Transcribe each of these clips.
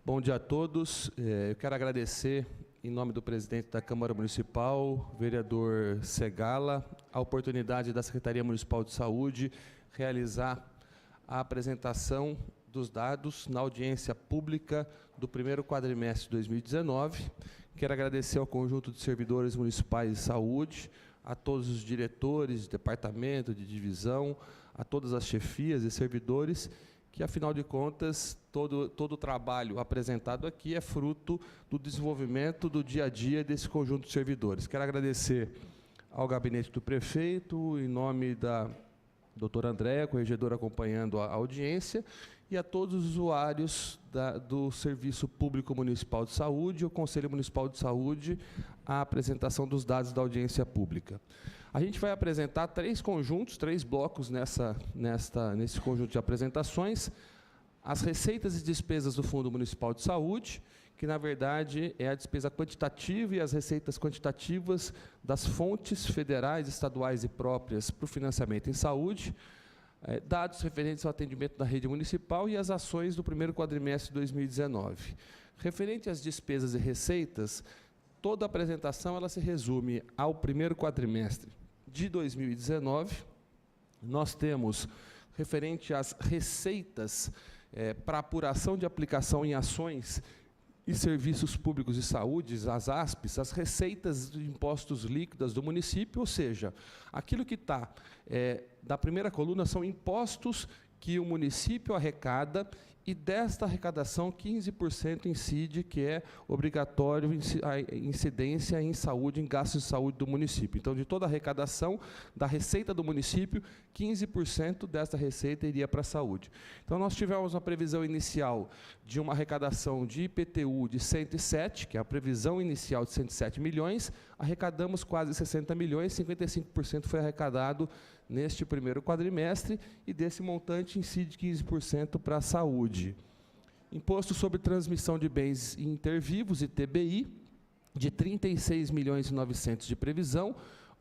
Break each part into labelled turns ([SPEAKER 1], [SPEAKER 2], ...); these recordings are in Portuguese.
[SPEAKER 1] Bom dia a todos. Eu quero agradecer, em nome do presidente da Câmara Municipal, vereador Segala, a oportunidade da Secretaria Municipal de Saúde realizar a apresentação dos dados na audiência pública do primeiro quadrimestre de 2019. Quero agradecer ao conjunto de servidores municipais de saúde, a todos os diretores de departamento, de divisão, a todas as chefias e servidores, que, afinal de contas, todo o trabalho apresentado aqui é fruto do desenvolvimento do dia a dia desse conjunto de servidores. Quero agradecer ao gabinete do prefeito, em nome da doutora Andréa, corregedora, acompanhando a audiência, e a todos os usuários do Serviço Público Municipal de Saúde, o Conselho Municipal de Saúde, a apresentação dos dados da audiência pública. A gente vai apresentar três blocos nesse conjunto de apresentações: as receitas e despesas do Fundo Municipal de Saúde, que, na verdade, é a despesa quantitativa e as receitas quantitativas das fontes federais, estaduais e próprias para o financiamento em saúde, dados referentes ao atendimento da rede municipal e as ações do primeiro quadrimestre de 2019. Referente às despesas e receitas, toda a apresentação ela se resume ao primeiro quadrimestre de 2019. Nós temos, referente às receitas para apuração de aplicação em ações e serviços públicos de saúde, as ASPs, as receitas de impostos líquidas do município, ou seja, aquilo que está da primeira coluna são impostos que o município arrecada, e desta arrecadação, 15% incide, que é obrigatório a incidência em saúde, em gastos de saúde do município. Então, de toda a arrecadação da receita do município, 15% desta receita iria para a saúde. Então, nós tivemos uma previsão inicial de uma arrecadação de IPTU de 107, que é a previsão inicial de 107 milhões, arrecadamos quase 60 milhões, 55% foi arrecadado neste primeiro quadrimestre, e desse montante incide 15% para a saúde. Imposto sobre transmissão de bens intervivos, ITBI, de 36 milhões e 900 de previsão,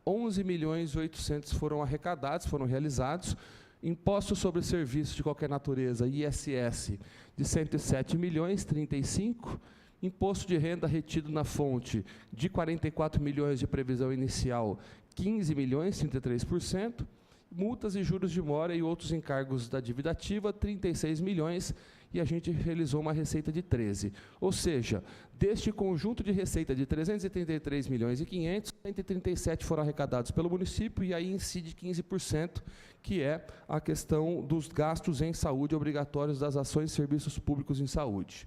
[SPEAKER 1] 11 milhões e 800 foram arrecadados, foram realizados. Imposto sobre serviços de qualquer natureza, ISS, de 107 milhões, 35. Imposto de renda retido na fonte, de 44 milhões de previsão inicial, 15 milhões, 33%. Multas e juros de mora e outros encargos da dívida ativa, 36 milhões, e a gente realizou uma receita de 13. Ou seja, deste conjunto de receita de 333 milhões e 500, 137 foram arrecadados pelo município, e aí incide 15%, que é a questão dos gastos em saúde obrigatórios das ações e serviços públicos em saúde.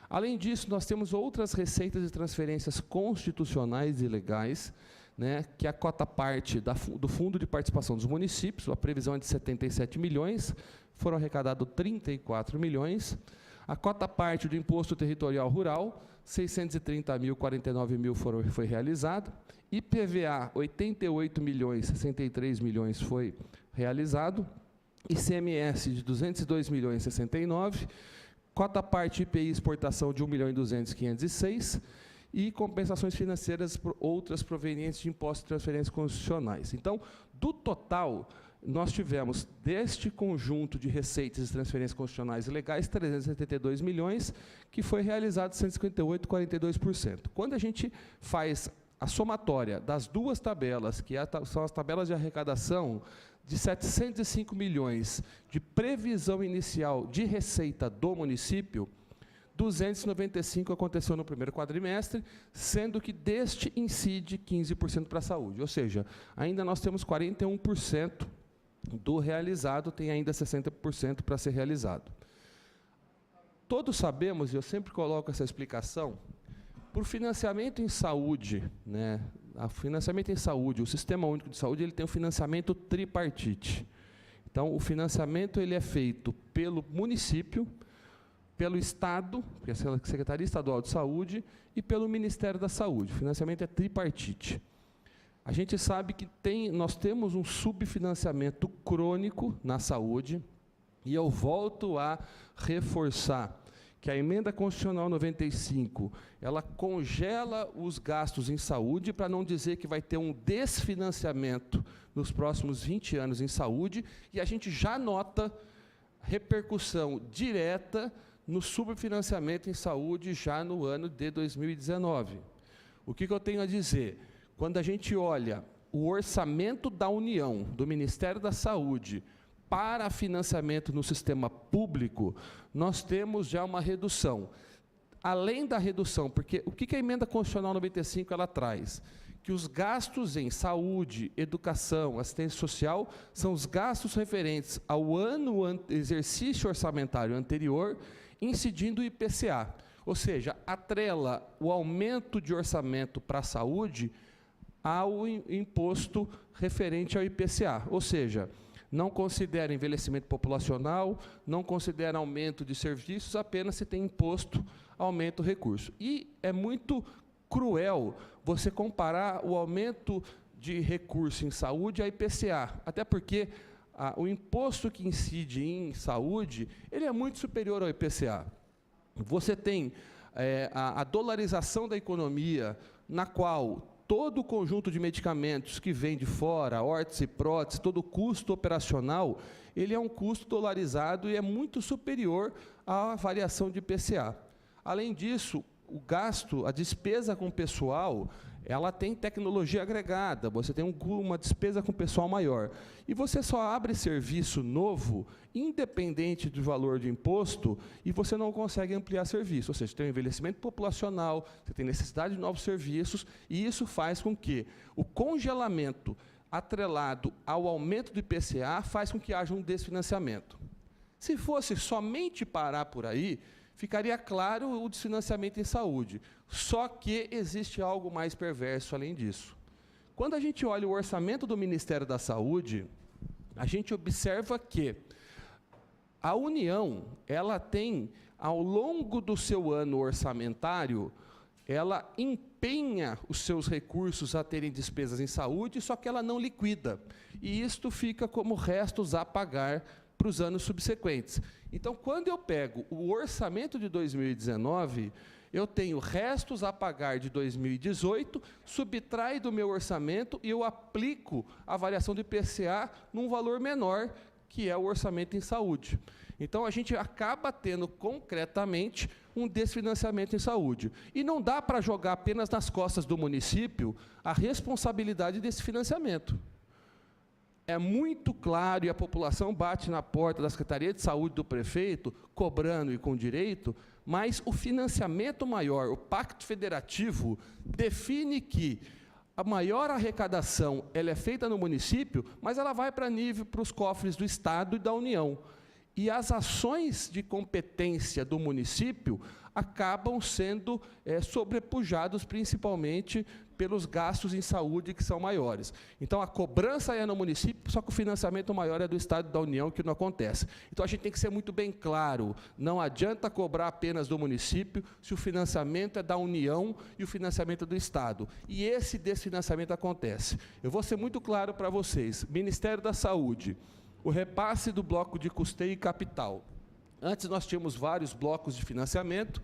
[SPEAKER 1] Além disso, nós temos outras receitas e transferências constitucionais e legais, que a cota parte do Fundo de Participação dos Municípios, a previsão é de 77 milhões, foram arrecadados 34 milhões. A cota parte do Imposto Territorial Rural, 630 mil, 49 mil foi realizado. IPVA, 88 milhões, 63 milhões foi realizado. ICMS, de 202 milhões, 69. Cota parte IPI exportação, de 1 milhão e 200, 506. E compensações financeiras por outras provenientes de impostos e transferências constitucionais. Então, do total, nós tivemos, deste conjunto de receitas e transferências constitucionais e legais, 372 milhões, que foi realizado 158, 42%. Quando a gente faz a somatória das duas tabelas, que são as tabelas de arrecadação, de 705 milhões de previsão inicial de receita do município, 295 aconteceu no primeiro quadrimestre, sendo que deste incide 15% para a saúde. Ou seja, ainda nós temos 41% do realizado, tem ainda 60% para ser realizado. Todos sabemos, e eu sempre coloco essa explicação, por financiamento em saúde, o Sistema Único de Saúde ele tem um financiamento tripartite. Então, o financiamento ele é feito pelo município, pelo Estado, que é a Secretaria Estadual de Saúde, e pelo Ministério da Saúde. O financiamento é tripartite. A gente sabe que nós temos um subfinanciamento crônico na saúde, e eu volto a reforçar que a Emenda Constitucional 95, ela congela os gastos em saúde, para não dizer que vai ter um desfinanciamento nos próximos 20 anos em saúde, e a gente já nota repercussão direta no subfinanciamento em saúde já no ano de 2019. O que eu tenho a dizer? Quando a gente olha o orçamento da União, do Ministério da Saúde, para financiamento no sistema público, nós temos já uma redução. Além da redução, porque o que a Emenda Constitucional 95 ela traz? Que os gastos em saúde, educação, assistência social, são os gastos referentes ao exercício orçamentário anterior, incidindo o IPCA. Ou seja, atrela o aumento de orçamento para a saúde ao imposto referente ao IPCA. Ou seja, não considera envelhecimento populacional, não considera aumento de serviços, apenas se tem imposto, aumento do recurso. E é muito cruel você comparar o aumento de recurso em saúde a IPCA, até porque o imposto que incide em saúde, ele é muito superior ao IPCA. Você tem a dolarização da economia, na qual todo o conjunto de medicamentos que vem de fora, órtese e prótese, todo o custo operacional, ele é um custo dolarizado e é muito superior à variação de IPCA. Além disso, o gasto, a despesa com o pessoal, ela tem tecnologia agregada, você tem uma despesa com o pessoal maior. E você só abre serviço novo, independente do valor de imposto, e você não consegue ampliar serviço. Ou seja, tem um envelhecimento populacional, você tem necessidade de novos serviços, e isso faz com que o congelamento atrelado ao aumento do IPCA faz com que haja um desfinanciamento. Se fosse somente parar por aí, ficaria claro o desfinanciamento em saúde. Só que existe algo mais perverso além disso. Quando a gente olha o orçamento do Ministério da Saúde, a gente observa que a União, ela tem, ao longo do seu ano orçamentário, ela empenha os seus recursos a terem despesas em saúde, só que ela não liquida. E isto fica como restos a pagar para os anos subsequentes. Então, quando eu pego o orçamento de 2019, eu tenho restos a pagar de 2018, subtrai do meu orçamento e eu aplico a variação do IPCA num valor menor, que é o orçamento em saúde. Então, a gente acaba tendo, concretamente, um desfinanciamento em saúde. E não dá para jogar apenas nas costas do município a responsabilidade desse financiamento. É muito claro, e a população bate na porta da Secretaria de Saúde do prefeito, cobrando e com direito, mas o financiamento maior, o Pacto Federativo, define que a maior arrecadação ela é feita no município, mas ela vai para os cofres do Estado e da União. E as ações de competência do município acabam sendo sobrepujados principalmente pelos gastos em saúde que são maiores. Então, a cobrança é no município, só que o financiamento maior é do Estado e da União, que não acontece. Então, a gente tem que ser muito bem claro, não adianta cobrar apenas do município, se o financiamento é da União e o financiamento é do Estado. E esse desfinanciamento acontece. Eu vou ser muito claro para vocês. Ministério da Saúde, o repasse do bloco de custeio e capital. Antes nós tínhamos vários blocos de financiamento,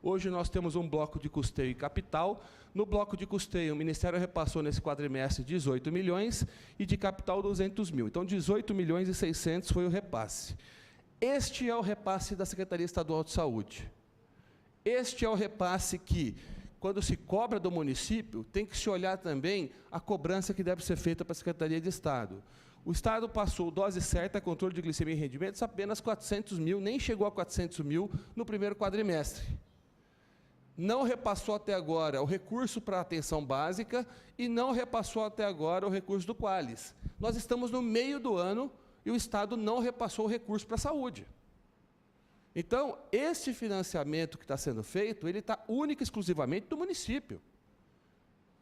[SPEAKER 1] hoje nós temos um bloco de custeio e capital. No bloco de custeio, o Ministério repassou nesse quadrimestre 18 milhões e de capital 200 mil. Então, 18 milhões e 600 foi o repasse. Este é o repasse da Secretaria Estadual de Saúde. Este é o repasse que, quando se cobra do município, tem que se olhar também a cobrança que deve ser feita para a Secretaria de Estado. O Estado passou dose certa, controle de glicemia e rendimentos, apenas 400 mil, nem chegou a 400 mil no primeiro quadrimestre. Não repassou até agora o recurso para a atenção básica e não repassou até agora o recurso do Qualis. Nós estamos no meio do ano e o Estado não repassou o recurso para a saúde. Então, esse financiamento que está sendo feito, ele está único e exclusivamente do município.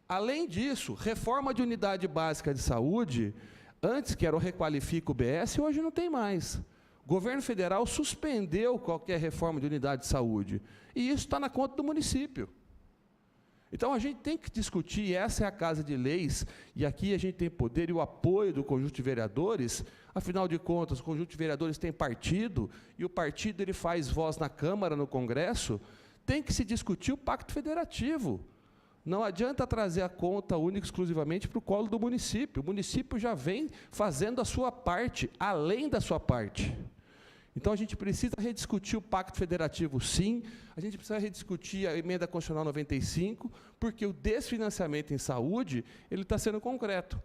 [SPEAKER 1] Além disso, reforma de unidade básica de saúde, antes que era o Requalifica UBS, hoje não tem mais. O governo federal suspendeu qualquer reforma de unidade de saúde. E isso está na conta do município. Então, a gente tem que discutir, e essa é a Casa de Leis, e aqui a gente tem poder e o apoio do conjunto de vereadores. Afinal de contas, o conjunto de vereadores tem partido, e o partido ele faz voz na Câmara, no Congresso. Tem que se discutir o Pacto Federativo. Não adianta trazer a conta única exclusivamente para o colo do município. O município já vem fazendo a sua parte, além da sua parte. Então, a gente precisa rediscutir o Pacto Federativo, sim, a gente precisa rediscutir a Emenda Constitucional 95, porque o desfinanciamento em saúde ele está sendo concreto.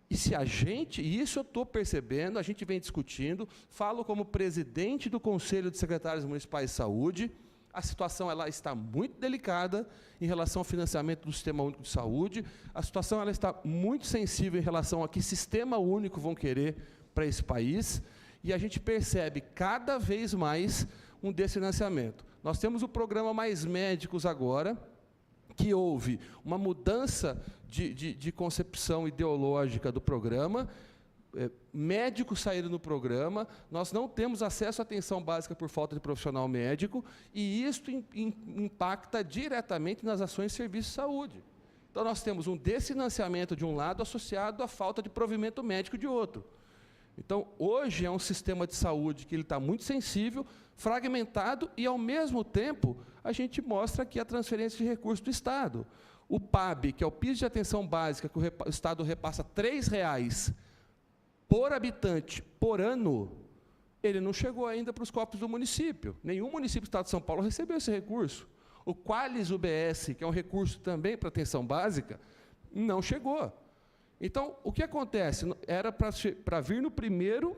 [SPEAKER 1] E se a gente, e isso eu estou percebendo, a gente vem discutindo, falo como presidente do Conselho de Secretários Municipais de Saúde, a situação ela está muito delicada em relação ao financiamento do Sistema Único de Saúde, a situação ela está muito sensível em relação a que sistema único vão querer para esse país, e a gente percebe cada vez mais um desfinanciamento. Nós temos o programa Mais Médicos agora, que houve uma mudança de concepção ideológica do programa, médicos saíram do programa, nós não temos acesso à atenção básica por falta de profissional médico, e isso impacta diretamente nas ações de serviço de saúde. Então, nós temos um desfinanciamento de um lado associado à falta de provimento médico de outro. Então, hoje é um sistema de saúde que ele está muito sensível, fragmentado, e, ao mesmo tempo, a gente mostra aqui a transferência de recursos do Estado. O PAB, que é o piso de atenção básica, que o Estado repassa R$ 3,00 por habitante por ano, ele não chegou ainda para os cofres do município. Nenhum município do Estado de São Paulo recebeu esse recurso. O Qualis UBS, que é um recurso também para atenção básica, não chegou. Então, o que acontece? Era para vir no primeiro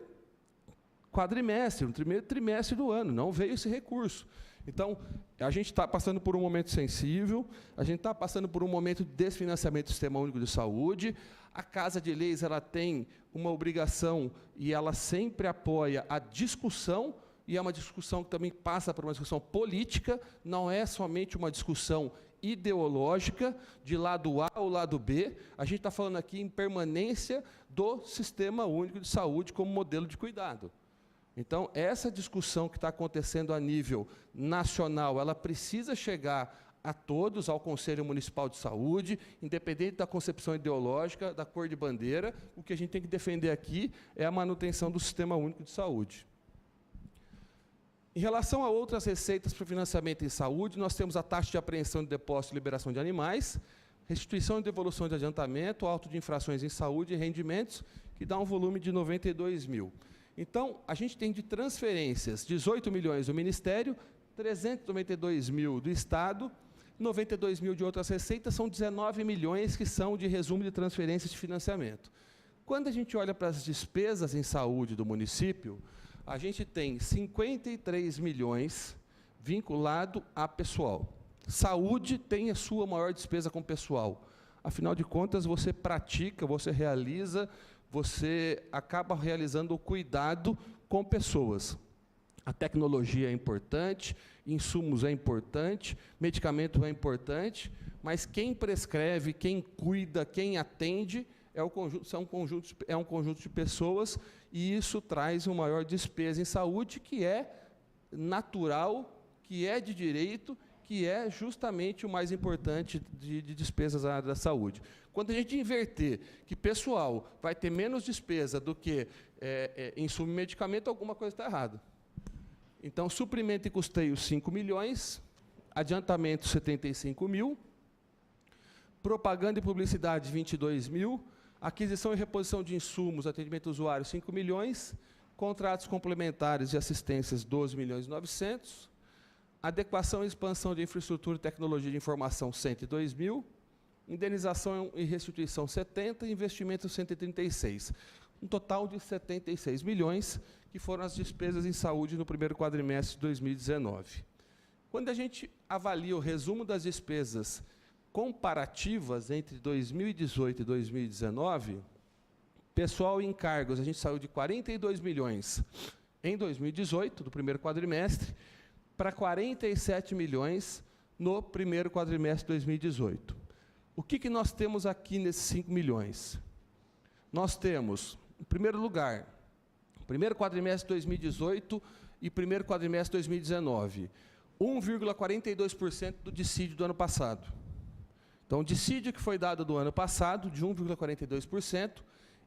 [SPEAKER 1] quadrimestre, no primeiro trimestre do ano, não veio esse recurso. Então, a gente está passando por um momento sensível, a gente está passando por um momento de desfinanciamento do Sistema Único de Saúde, a Casa de Leis ela tem uma obrigação e ela sempre apoia a discussão, e é uma discussão que também passa por uma discussão política, não é somente uma discussão ideológica, de lado A ou lado B, a gente está falando aqui em permanência do Sistema Único de Saúde como modelo de cuidado. Então, essa discussão que está acontecendo a nível nacional, ela precisa chegar a todos, ao Conselho Municipal de Saúde, independente da concepção ideológica, da cor de bandeira, o que a gente tem que defender aqui é a manutenção do Sistema Único de Saúde. Em relação a outras receitas para financiamento em saúde, nós temos a taxa de apreensão de depósito e liberação de animais, restituição e devolução de adiantamento, auto de infrações em saúde e rendimentos, que dá um volume de 92 mil. Então, a gente tem de transferências 18 milhões do Ministério, 392 mil do Estado, 92 mil de outras receitas, são 19 milhões que são de resumo de transferências de financiamento. Quando a gente olha para as despesas em saúde do município, a gente tem 53 milhões vinculado a pessoal. Saúde tem a sua maior despesa com pessoal. Afinal de contas, você pratica, você realiza, você acaba realizando o cuidado com pessoas. A tecnologia é importante, insumos é importante, medicamento é importante, mas quem prescreve, quem cuida, quem atende é um conjunto de pessoas, e isso traz uma maior despesa em saúde, que é natural, que é de direito, que é justamente o mais importante de despesas na área da saúde. Quando a gente inverter que pessoal vai ter menos despesa do que insumo e medicamento, alguma coisa está errada. Então, suprimento e custeio, 5 milhões, adiantamento, 75 mil, propaganda e publicidade, 22 mil, aquisição e reposição de insumos, atendimento ao usuário, 5 milhões, contratos complementares de assistências, 12 milhões e 900, adequação e expansão de infraestrutura e tecnologia de informação, 102 mil, indenização e restituição, 70, investimento, 136. Um total de 76 milhões, que foram as despesas em saúde no primeiro quadrimestre de 2019. Quando a gente avalia o resumo das despesas comparativas entre 2018 e 2019, pessoal e encargos, a gente saiu de 42 milhões em 2018, do primeiro quadrimestre, para 47 milhões no primeiro quadrimestre de 2018. O que nós temos aqui nesses 5 milhões? Nós temos, em primeiro lugar, primeiro quadrimestre de 2018 e primeiro quadrimestre de 2019, 1,42% do dissídio do ano passado. Então, o dissídio que foi dado do ano passado, de 1,42%,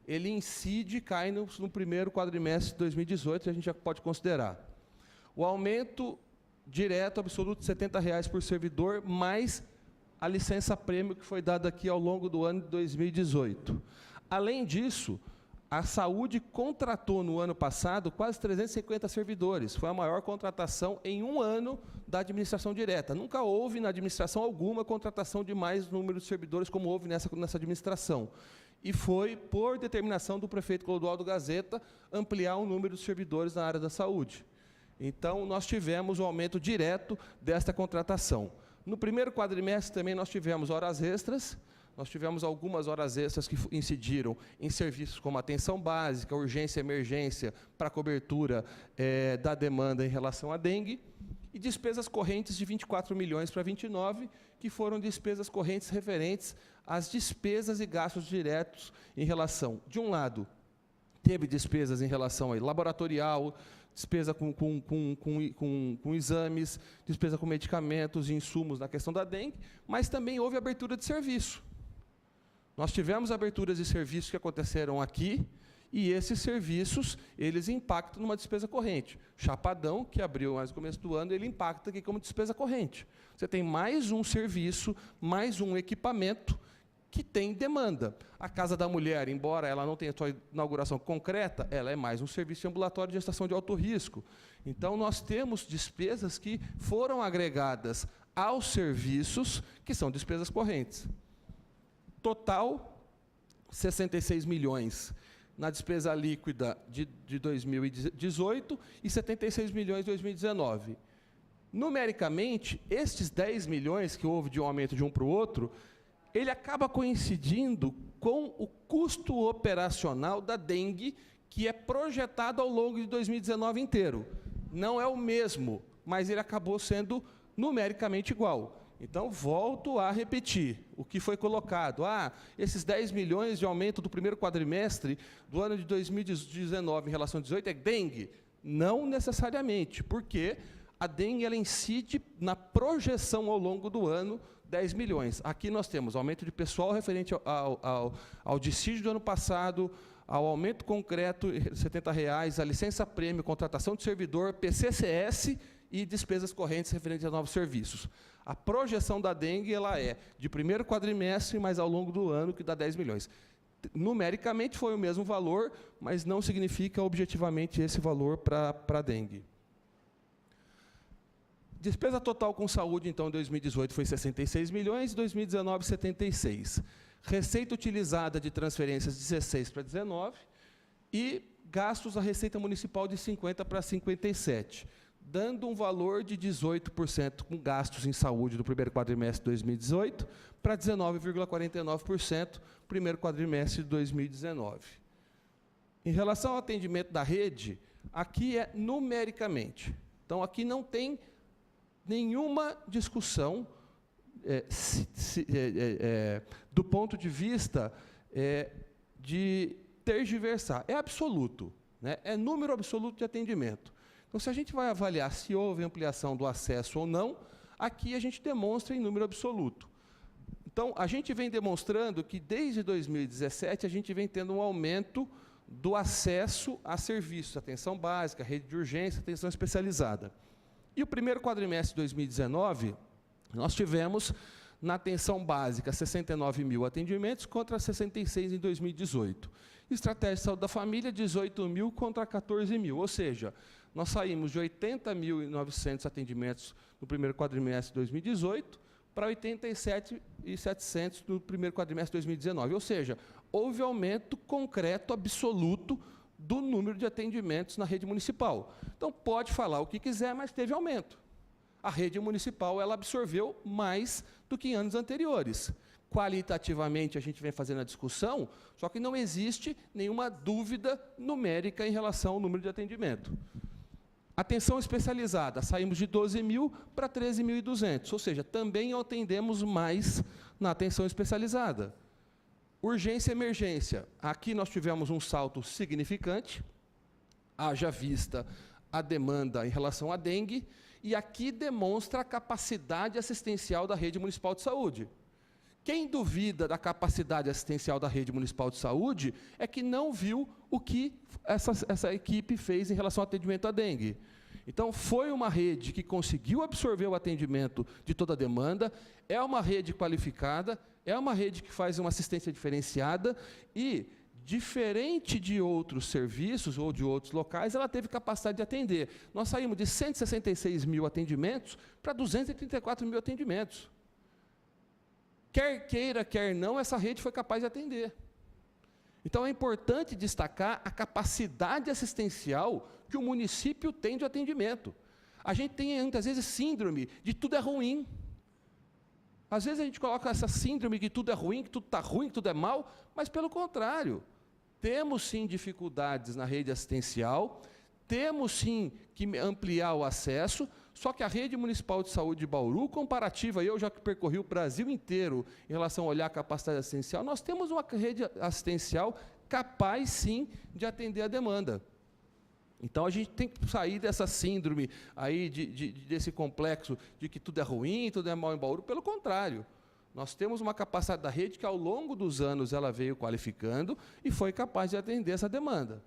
[SPEAKER 1] ele incide e cai no primeiro quadrimestre de 2018, a gente já pode considerar. O aumento direto absoluto de R$ 70 por servidor, mais a licença-prêmio que foi dada aqui ao longo do ano de 2018. Além disso, A saúde contratou no ano passado quase 350 servidores. Foi a maior contratação em um ano da administração direta. Nunca houve na administração alguma contratação de mais número de servidores como houve nessa administração. E foi por determinação do prefeito Clodoaldo Gazeta ampliar o número de servidores na área da saúde. Então, nós tivemos um aumento direto desta contratação. No primeiro quadrimestre também nós tivemos horas extras. Nós tivemos algumas horas extras que incidiram em serviços como atenção básica, urgência e emergência, para cobertura da demanda em relação à dengue, e despesas correntes de 24 milhões para 29, que foram despesas correntes referentes às despesas e gastos diretos em relação, de um lado, teve despesas em relação a laboratorial, despesa com exames, despesa com medicamentos e insumos na questão da dengue, mas também houve abertura de serviço. Nós tivemos aberturas de serviços que aconteceram aqui, e esses serviços, eles impactam numa despesa corrente. Chapadão, que abriu mais no começo do ano, ele impacta aqui como despesa corrente. Você tem mais um serviço, mais um equipamento que tem demanda. A Casa da Mulher, embora ela não tenha sua inauguração concreta, ela é mais um serviço ambulatório de gestação de alto risco. Então, nós temos despesas que foram agregadas aos serviços, que são despesas correntes. Total, 66 milhões na despesa líquida de 2018 e 76 milhões em 2019. Numericamente, estes 10 milhões que houve de um aumento de um para o outro, ele acaba coincidindo com o custo operacional da dengue, que é projetado ao longo de 2019 inteiro. Não é o mesmo, mas ele acabou sendo numericamente igual. Então, volto a repetir o que foi colocado. Esses 10 milhões de aumento do primeiro quadrimestre do ano de 2019 em relação a 2018 é dengue? Não necessariamente, porque a dengue ela incide na projeção ao longo do ano 10 milhões. Aqui nós temos aumento de pessoal referente ao dissídio do ano passado, ao aumento concreto de R$ 70, a licença-prêmio, contratação de servidor, PCCS e despesas correntes referentes a novos serviços. A projeção da dengue ela é de primeiro quadrimestre, mas ao longo do ano, que dá 10 milhões. Numericamente foi o mesmo valor, mas não significa objetivamente esse valor para a dengue. Despesa total com saúde, então, em 2018 foi 66 milhões, em 2019, 76. Receita utilizada de transferências, 16 para 19, e gastos da Receita Municipal de 50 para 57. Dando um valor de 18% com gastos em saúde do primeiro quadrimestre de 2018 para 19,49% no primeiro quadrimestre de 2019. Em relação ao atendimento da rede, aqui é numericamente. Então, aqui não tem nenhuma discussão do ponto de vista de tergiversar. É absoluto, né? É número absoluto de atendimento. Então, se a gente vai avaliar se houve ampliação do acesso ou não, aqui a gente demonstra em número absoluto. Então, a gente vem demonstrando que, desde 2017, a gente vem tendo um aumento do acesso a serviços, atenção básica, rede de urgência, atenção especializada. E o primeiro quadrimestre de 2019, nós tivemos, na atenção básica, 69 mil atendimentos contra 66 em 2018. Estratégia de saúde da família, 18 mil contra 14 mil, ou seja, nós saímos de 80.900 atendimentos no primeiro quadrimestre de 2018 para 87.700 no primeiro quadrimestre de 2019. Ou seja, houve aumento concreto, absoluto, do número de atendimentos na rede municipal. Então, pode falar o que quiser, mas teve aumento. A rede municipal ela absorveu mais do que em anos anteriores. Qualitativamente, a gente vem fazendo a discussão, só que não existe nenhuma dúvida numérica em relação ao número de atendimento. Atenção especializada, saímos de 12 mil para 13.200, ou seja, também atendemos mais na atenção especializada. Urgência e emergência, aqui nós tivemos um salto significante, haja vista a demanda em relação à dengue, e aqui demonstra a capacidade assistencial da rede municipal de saúde. Quem duvida da capacidade assistencial da rede municipal de saúde é que não viu o que essa equipe fez em relação ao atendimento à dengue. Então, foi uma rede que conseguiu absorver o atendimento de toda a demanda, é uma rede qualificada, é uma rede que faz uma assistência diferenciada e, diferente de outros serviços ou de outros locais, ela teve capacidade de atender. Nós saímos de 166 mil atendimentos para 234 mil atendimentos. Quer queira, quer não, essa rede foi capaz de atender. Então, é importante destacar a capacidade assistencial que o município tem de atendimento. A gente tem, muitas vezes, síndrome de tudo é ruim. Às vezes, a gente coloca essa síndrome de que tudo é ruim, que tudo está ruim, que tudo é mal, mas, pelo contrário, temos, sim, dificuldades na rede assistencial, temos, sim, que ampliar o acesso, só que a rede municipal de saúde de Bauru, comparativa, eu já que percorri o Brasil inteiro em relação a olhar a capacidade assistencial, nós temos uma rede assistencial capaz, sim, de atender a demanda. Então, a gente tem que sair dessa síndrome aí, desse complexo de que tudo é ruim, tudo é mal em Bauru. Pelo contrário, nós temos uma capacidade da rede que, ao longo dos anos, ela veio qualificando e foi capaz de atender essa demanda.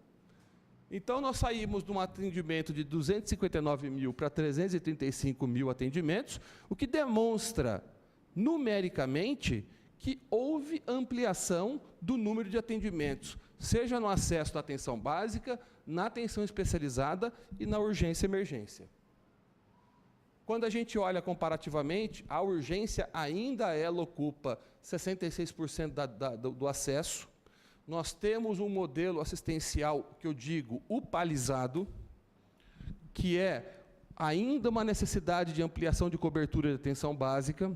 [SPEAKER 1] Então, nós saímos de um atendimento de 259 mil para 335 mil atendimentos, o que demonstra, numericamente, que houve ampliação do número de atendimentos, seja no acesso à atenção básica, na atenção especializada e na urgência e emergência. Quando a gente olha comparativamente, a urgência ainda ela ocupa 66% do acesso. Nós temos um modelo assistencial, que eu digo, upalizado, que é ainda uma necessidade de ampliação de cobertura de atenção básica.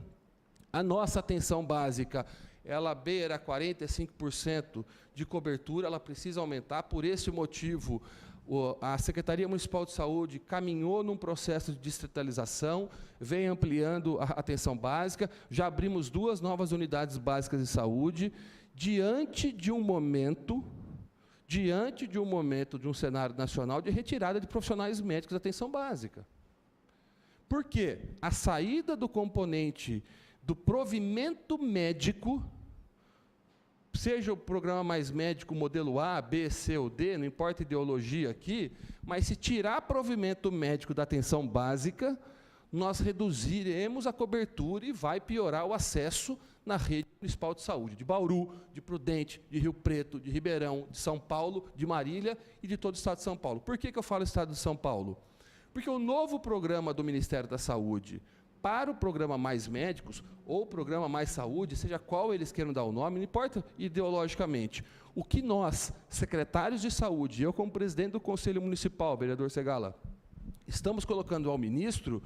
[SPEAKER 1] A nossa atenção básica, ela beira 45% de cobertura, ela precisa aumentar. Por esse motivo, a Secretaria Municipal de Saúde caminhou num processo de distritalização, vem ampliando a atenção básica, já abrimos 2 novas unidades básicas de saúde, diante de um momento de um cenário nacional de retirada de profissionais médicos da atenção básica. Por quê? A saída do componente do provimento médico, seja o programa Mais Médico modelo A, B, C ou D, não importa a ideologia aqui, mas se tirar provimento médico da atenção básica, nós reduziremos a cobertura e vai piorar o acesso na rede municipal de saúde, de Bauru, de Prudente, de Rio Preto, de Ribeirão, de São Paulo, de Marília e de todo o estado de São Paulo. Por que eu falo estado de São Paulo? Porque o novo programa do Ministério da Saúde, para o programa Mais Médicos, ou programa Mais Saúde, seja qual eles queiram dar o nome, não importa ideologicamente. O que nós, secretários de saúde, eu como presidente do Conselho Municipal, vereador Segala, estamos colocando ao ministro,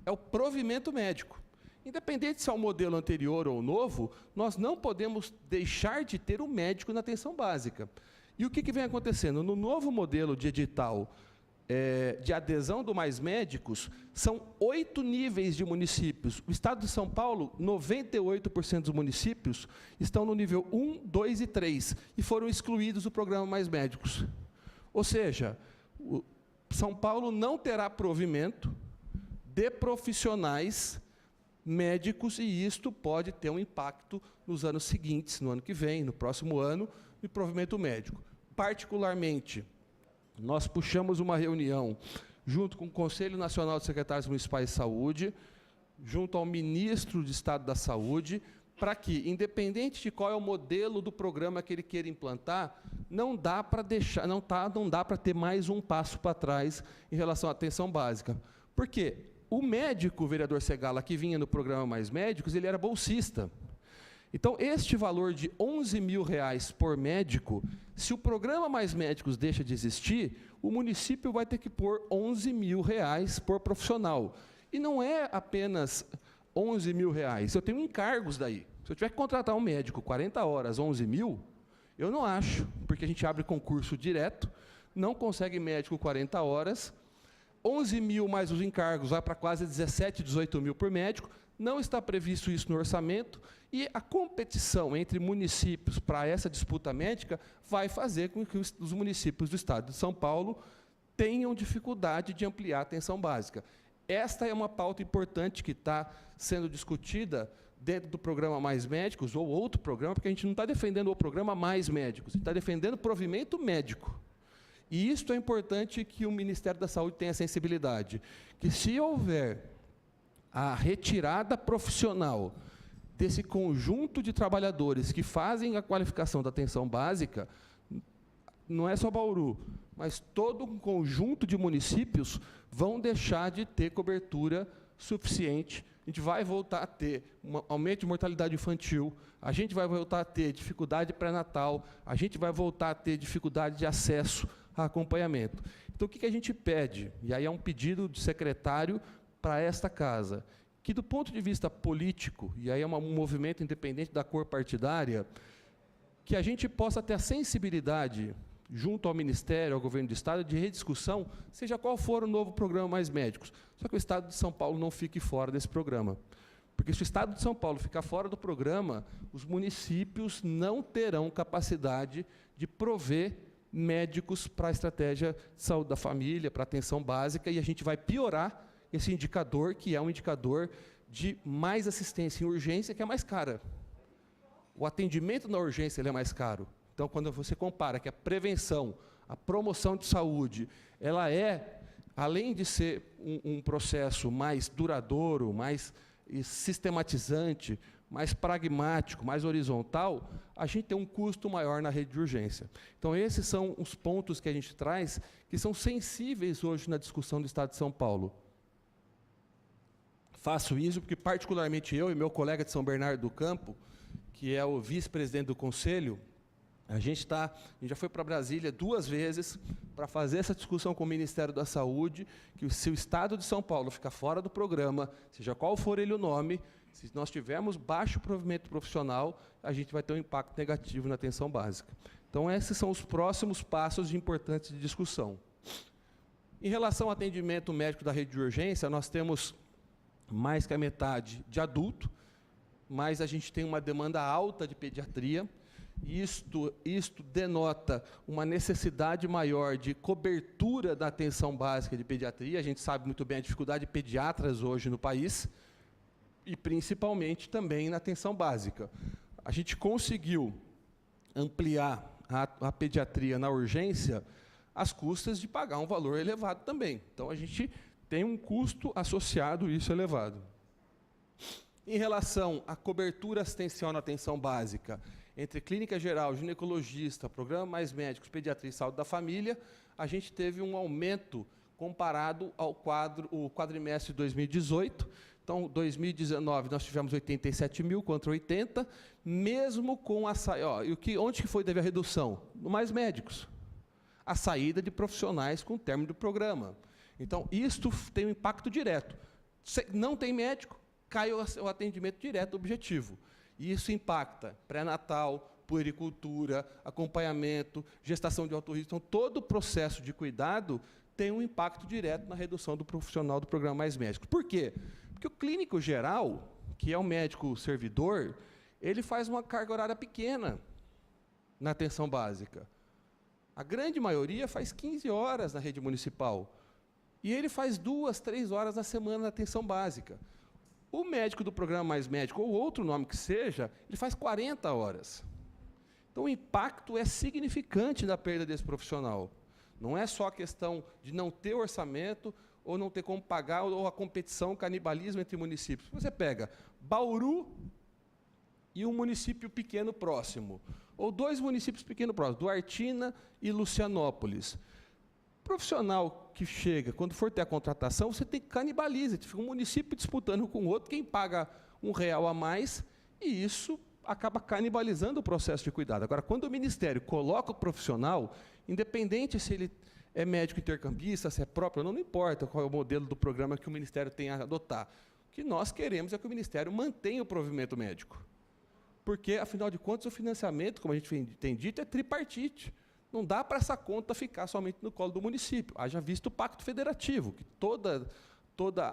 [SPEAKER 1] é o provimento médico. Independente se é um modelo anterior ou novo, nós não podemos deixar de ter o médico na atenção básica. E o que vem acontecendo? No novo modelo de edital de adesão do Mais Médicos, são 8 níveis de municípios. O estado de São Paulo, 98% dos municípios estão no nível 1, 2 e 3, e foram excluídos do programa Mais Médicos. Ou seja, São Paulo não terá provimento de profissionais médicos, e isto pode ter um impacto nos anos seguintes, no ano que vem, no próximo ano, de provimento médico. Particularmente, nós puxamos uma reunião junto com o Conselho Nacional de Secretários Municipais de Saúde, junto ao Ministro de Estado da Saúde, para que, independente de qual é o modelo do programa que ele queira implantar, não dá para ter mais um passo para trás em relação à atenção básica. Por quê? O médico, o vereador Segala, que vinha no programa Mais Médicos, ele era bolsista. Então, este valor de R$11 mil por médico, se o programa Mais Médicos deixa de existir, o município vai ter que pôr R$11 mil por profissional. E não é apenas R$11 mil, eu tenho encargos daí. Se eu tiver que contratar um médico 40 horas, 11 mil, eu não acho, porque a gente abre concurso direto, não consegue médico 40 horas, 11 mil mais os encargos, vai para quase 17, 18 mil por médico, não está previsto isso no orçamento, e a competição entre municípios para essa disputa médica vai fazer com que os municípios do estado de São Paulo tenham dificuldade de ampliar a atenção básica. Esta é uma pauta importante que está sendo discutida dentro do programa Mais Médicos, ou outro programa, porque a gente não está defendendo o programa Mais Médicos, a gente está defendendo o provimento médico. E isto é importante que o Ministério da Saúde tenha sensibilidade, que se houver a retirada profissional desse conjunto de trabalhadores que fazem a qualificação da atenção básica, não é só Bauru, mas todo um conjunto de municípios vão deixar de ter cobertura suficiente. A gente vai voltar a ter um aumento de mortalidade infantil, a gente vai voltar a ter dificuldade pré-natal, a gente vai voltar a ter dificuldade de acesso a acompanhamento. Então, o que a gente pede? E aí é um pedido de secretário para esta casa, que, do ponto de vista político, e aí é um movimento independente da cor partidária, que a gente possa ter a sensibilidade, junto ao Ministério, ao Governo do Estado, de rediscussão, seja qual for o novo programa Mais Médicos. Só que o Estado de São Paulo não fique fora desse programa. Porque se o Estado de São Paulo ficar fora do programa, os municípios não terão capacidade de prover médicos para a estratégia de saúde da família, para a atenção básica, e a gente vai piorar esse indicador, que é um indicador de mais assistência em urgência, que é mais cara. O atendimento na urgência ele é mais caro. Então, quando você compara que a prevenção, a promoção de saúde, ela é, além de ser um processo mais duradouro, mais sistematizante, mais pragmático, mais horizontal, a gente tem um custo maior na rede de urgência. Então, esses são os pontos que a gente traz, que são sensíveis hoje na discussão do Estado de São Paulo. Faço isso porque, particularmente eu e meu colega de São Bernardo do Campo, que é o vice-presidente do Conselho, a gente já foi para Brasília 2 vezes para fazer essa discussão com o Ministério da Saúde, que se o Estado de São Paulo ficar fora do programa, seja qual for ele o nome, se nós tivermos baixo provimento profissional, a gente vai ter um impacto negativo na atenção básica. Então, esses são os próximos passos importantes de discussão. Em relação ao atendimento médico da rede de urgência, nós temos mais que a metade de adulto, mas a gente tem uma demanda alta de pediatria. Isto denota uma necessidade maior de cobertura da atenção básica de pediatria. A gente sabe muito bem a dificuldade de pediatras hoje no país, e principalmente também na atenção básica. A gente conseguiu ampliar a pediatria na urgência às custas de pagar um valor elevado também. Então, a gente tem um custo associado a isso elevado. Em relação à cobertura assistencial na atenção básica, entre clínica geral, ginecologista, programa Mais Médicos, pediatria e saúde da família, a gente teve um aumento comparado ao quadrimestre de 2018. Então, 2019, nós tivemos 87 mil contra 80, mesmo com a saída... Onde que foi teve a redução? No Mais Médicos. A saída de profissionais com o término do programa. Então, isto tem um impacto direto. Não tem médico, cai o atendimento direto objetivo. E isso impacta pré-natal, puericultura, acompanhamento, gestação de alto risco. Então, todo o processo de cuidado tem um impacto direto na redução do profissional do programa Mais Médicos. Por quê? Porque o clínico geral, que é um médico servidor, ele faz uma carga horária pequena na atenção básica. A grande maioria faz 15 horas na rede municipal. E ele faz 2, 3 horas na semana na atenção básica. O médico do programa Mais Médico, ou outro nome que seja, ele faz 40 horas. Então, o impacto é significante na perda desse profissional. Não é só a questão de não ter orçamento, ou não ter como pagar, ou a competição, o canibalismo entre municípios. Você pega Bauru e um município pequeno próximo, ou 2 municípios pequenos próximos, Duartina e Lucianópolis. Profissional que chega, quando for ter a contratação, você tem que canibalizar, fica um município disputando com o outro, quem paga R$1 a mais, e isso acaba canibalizando o processo de cuidado. Agora, quando o Ministério coloca o profissional, independente se ele é médico intercambista, se é próprio, não importa qual é o modelo do programa que o Ministério tem a adotar. O que nós queremos é que o Ministério mantenha o provimento médico. Porque, afinal de contas, o financiamento, como a gente tem dito, é tripartite. Não dá para essa conta ficar somente no colo do município. Haja visto o Pacto Federativo, que toda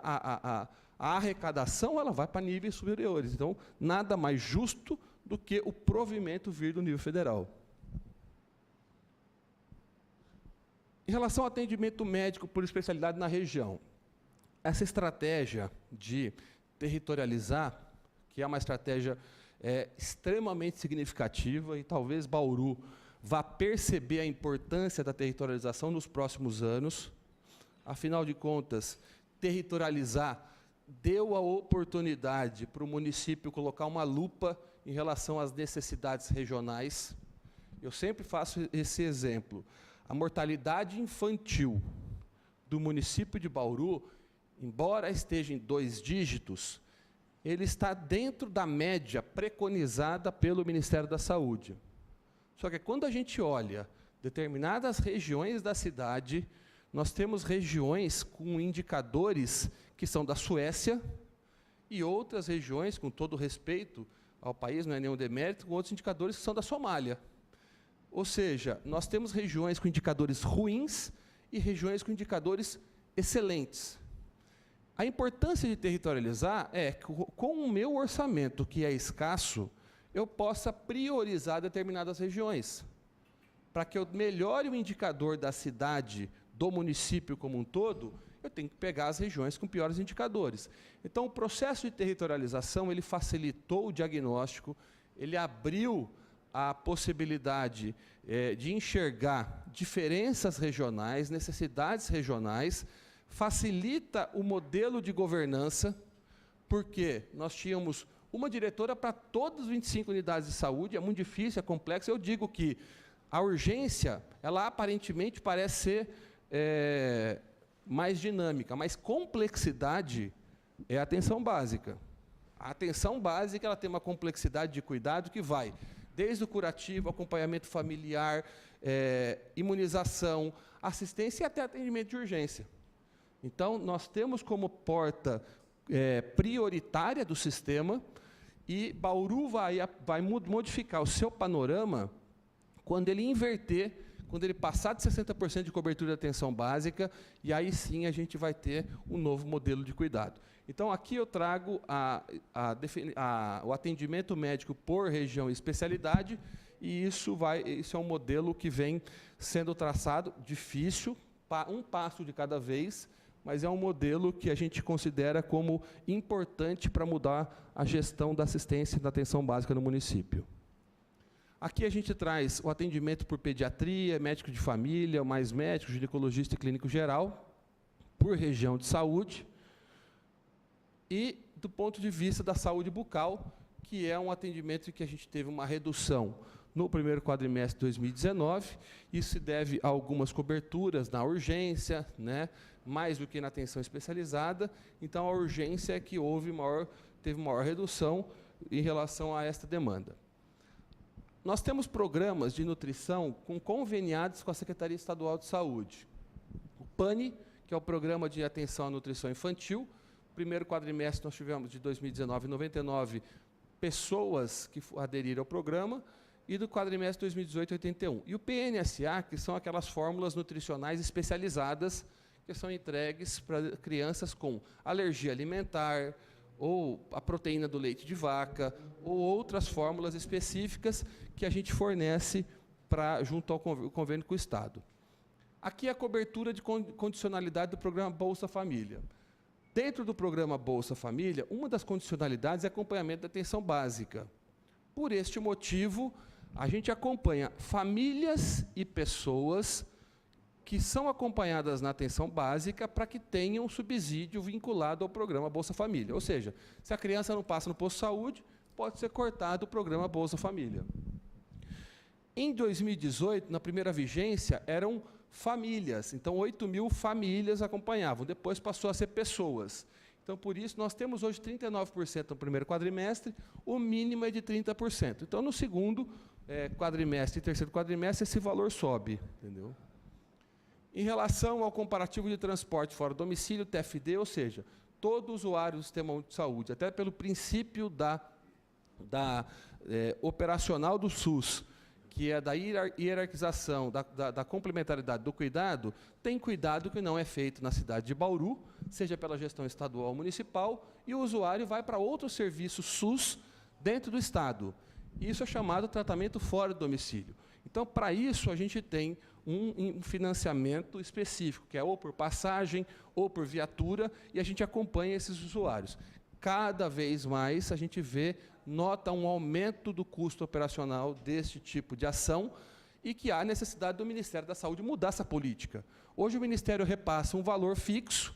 [SPEAKER 1] a arrecadação ela vai para níveis superiores. Então, nada mais justo do que o provimento vir do nível federal. Em relação ao atendimento médico por especialidade na região, essa estratégia de territorializar, que é uma estratégia extremamente significativa, e talvez Bauru vá perceber a importância da territorialização nos próximos anos. Afinal de contas, territorializar deu a oportunidade para o município colocar uma lupa em relação às necessidades regionais. Eu sempre faço esse exemplo. A mortalidade infantil do município de Bauru, embora esteja em 2 dígitos, ele está dentro da média preconizada pelo Ministério da Saúde. Só que quando a gente olha determinadas regiões da cidade, nós temos regiões com indicadores que são da Suécia e outras regiões, com todo respeito ao país, não é nenhum demérito, com outros indicadores que são da Somália. Ou seja, nós temos regiões com indicadores ruins e regiões com indicadores excelentes. A importância de territorializar é que, com o meu orçamento, que é escasso, eu possa priorizar determinadas regiões, para que eu melhore o indicador da cidade, do município como um todo, eu tenho que pegar as regiões com piores indicadores. Então, o processo de territorialização, ele facilitou o diagnóstico, ele abriu a possibilidade de enxergar diferenças regionais, necessidades regionais, facilita o modelo de governança, porque nós tínhamos uma diretora para todas as 25 unidades de saúde, é muito difícil, é complexo. Eu digo que a urgência, ela aparentemente parece ser mais dinâmica, mas complexidade é a atenção básica. A atenção básica, ela tem uma complexidade de cuidado que vai desde o curativo, acompanhamento familiar, imunização, assistência e até atendimento de urgência. Então, nós temos como porta prioritária do sistema, e Bauru vai modificar o seu panorama quando ele inverter, quando ele passar de 60% de cobertura de atenção básica, e aí sim a gente vai ter um novo modelo de cuidado. Então, aqui eu trago o atendimento médico por região e especialidade, e isso é um modelo que vem sendo traçado, difícil, um passo de cada vez, mas é um modelo que a gente considera como importante para mudar a gestão da assistência e da atenção básica no município. Aqui a gente traz o atendimento por pediatria, médico de família, mais médico, ginecologista e clínico geral, por região de saúde, e do ponto de vista da saúde bucal, que é um atendimento que a gente teve uma redução no primeiro quadrimestre de 2019, isso se deve a algumas coberturas na urgência, né, mais do que na atenção especializada. Então, a urgência é que teve maior redução em relação a esta demanda. Nós temos programas de nutrição conveniados com a Secretaria Estadual de Saúde. O PANI, que é o Programa de Atenção à Nutrição Infantil, primeiro quadrimestre nós tivemos, de 2019, 99 pessoas que aderiram ao programa, e do quadrimestre 2018, 81. E o PNSA, que são aquelas fórmulas nutricionais especializadas que são entregues para crianças com alergia alimentar, ou a proteína do leite de vaca, ou outras fórmulas específicas que a gente fornece junto ao convênio com o Estado. Aqui é a cobertura de condicionalidade do programa Bolsa Família. Dentro do programa Bolsa Família, uma das condicionalidades é acompanhamento da atenção básica. Por este motivo, a gente acompanha famílias e pessoas que são acompanhadas na atenção básica para que tenham subsídio vinculado ao programa Bolsa Família. Ou seja, se a criança não passa no posto de saúde, pode ser cortado o programa Bolsa Família. Em 2018, na primeira vigência, eram famílias. Então, 8.000 famílias acompanhavam. Depois passou a ser pessoas. Então, por isso, nós temos hoje 39% no primeiro quadrimestre, o mínimo é de 30%. Então, no segundo quadrimestre e terceiro quadrimestre, esse valor sobe. Entendeu? Em relação ao comparativo de transporte fora do domicílio, TFD, ou seja, todo usuário do sistema de saúde, até pelo princípio operacional do SUS, que é da hierarquização, da complementaridade do cuidado, tem cuidado que não é feito na cidade de Bauru, seja pela gestão estadual ou municipal, e o usuário vai para outro serviço SUS dentro do Estado. Isso é chamado tratamento fora do domicílio. Então, para isso, a gente tem um financiamento específico, que é ou por passagem ou por viatura, e a gente acompanha esses usuários. Cada vez mais a gente nota um aumento do custo operacional deste tipo de ação e que há necessidade do Ministério da Saúde mudar essa política. Hoje o Ministério repassa um valor fixo,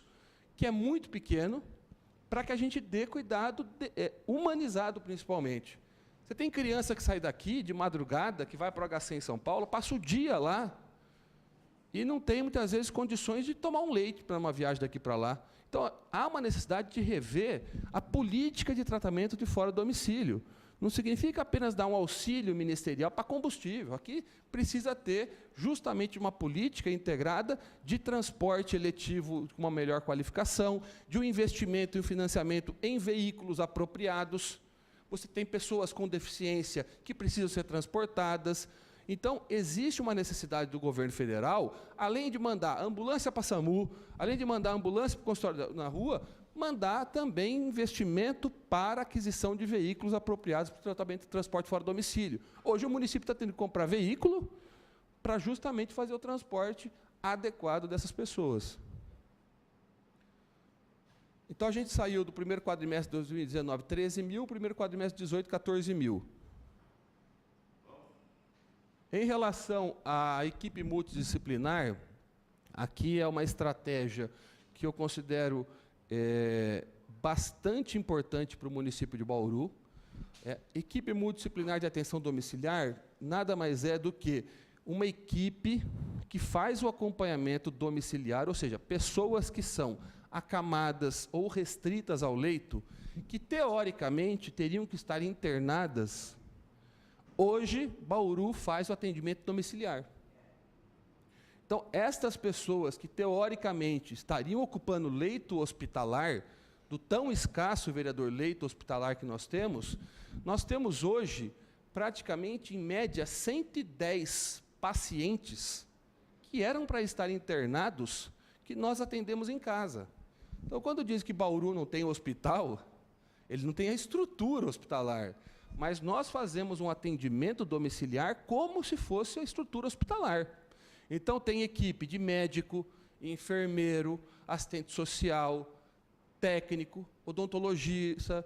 [SPEAKER 1] que é muito pequeno, para que a gente dê cuidado humanizado, principalmente. Você tem criança que sai daqui de madrugada, que vai para o HC em São Paulo, passa o dia lá, e não tem, muitas vezes, condições de tomar um leite para uma viagem daqui para lá. Então, há uma necessidade de rever a política de tratamento de fora do domicílio. Não significa apenas dar um auxílio ministerial para combustível. Aqui precisa ter justamente uma política integrada de transporte eletivo com uma melhor qualificação, de um investimento e um financiamento em veículos apropriados. Você tem pessoas com deficiência que precisam ser transportadas. Então, existe uma necessidade do governo federal, além de mandar ambulância para SAMU, além de mandar ambulância para o consultório na rua, mandar também investimento para aquisição de veículos apropriados para o tratamento de transporte fora do domicílio. Hoje o município está tendo que comprar veículo para justamente fazer o transporte adequado dessas pessoas. Então, a gente saiu do primeiro quadrimestre de 2019, 13 mil, primeiro quadrimestre de 18, 14 mil. Em relação à equipe multidisciplinar, aqui é uma estratégia que eu considero bastante importante para o município de Bauru. Equipe multidisciplinar de atenção domiciliar nada mais é do que uma equipe que faz o acompanhamento domiciliar, ou seja, pessoas que são acamadas ou restritas ao leito, que teoricamente teriam que estar internadas. Hoje, Bauru faz o atendimento domiciliar. Então, estas pessoas que, teoricamente, estariam ocupando leito hospitalar, do tão escasso, vereador, leito hospitalar que nós temos hoje, praticamente, em média, 110 pacientes que eram para estar internados, que nós atendemos em casa. Então, quando diz que Bauru não tem hospital, ele não tem a estrutura hospitalar, mas nós fazemos um atendimento domiciliar como se fosse a estrutura hospitalar. Então, tem equipe de médico, enfermeiro, assistente social, técnico, odontologista,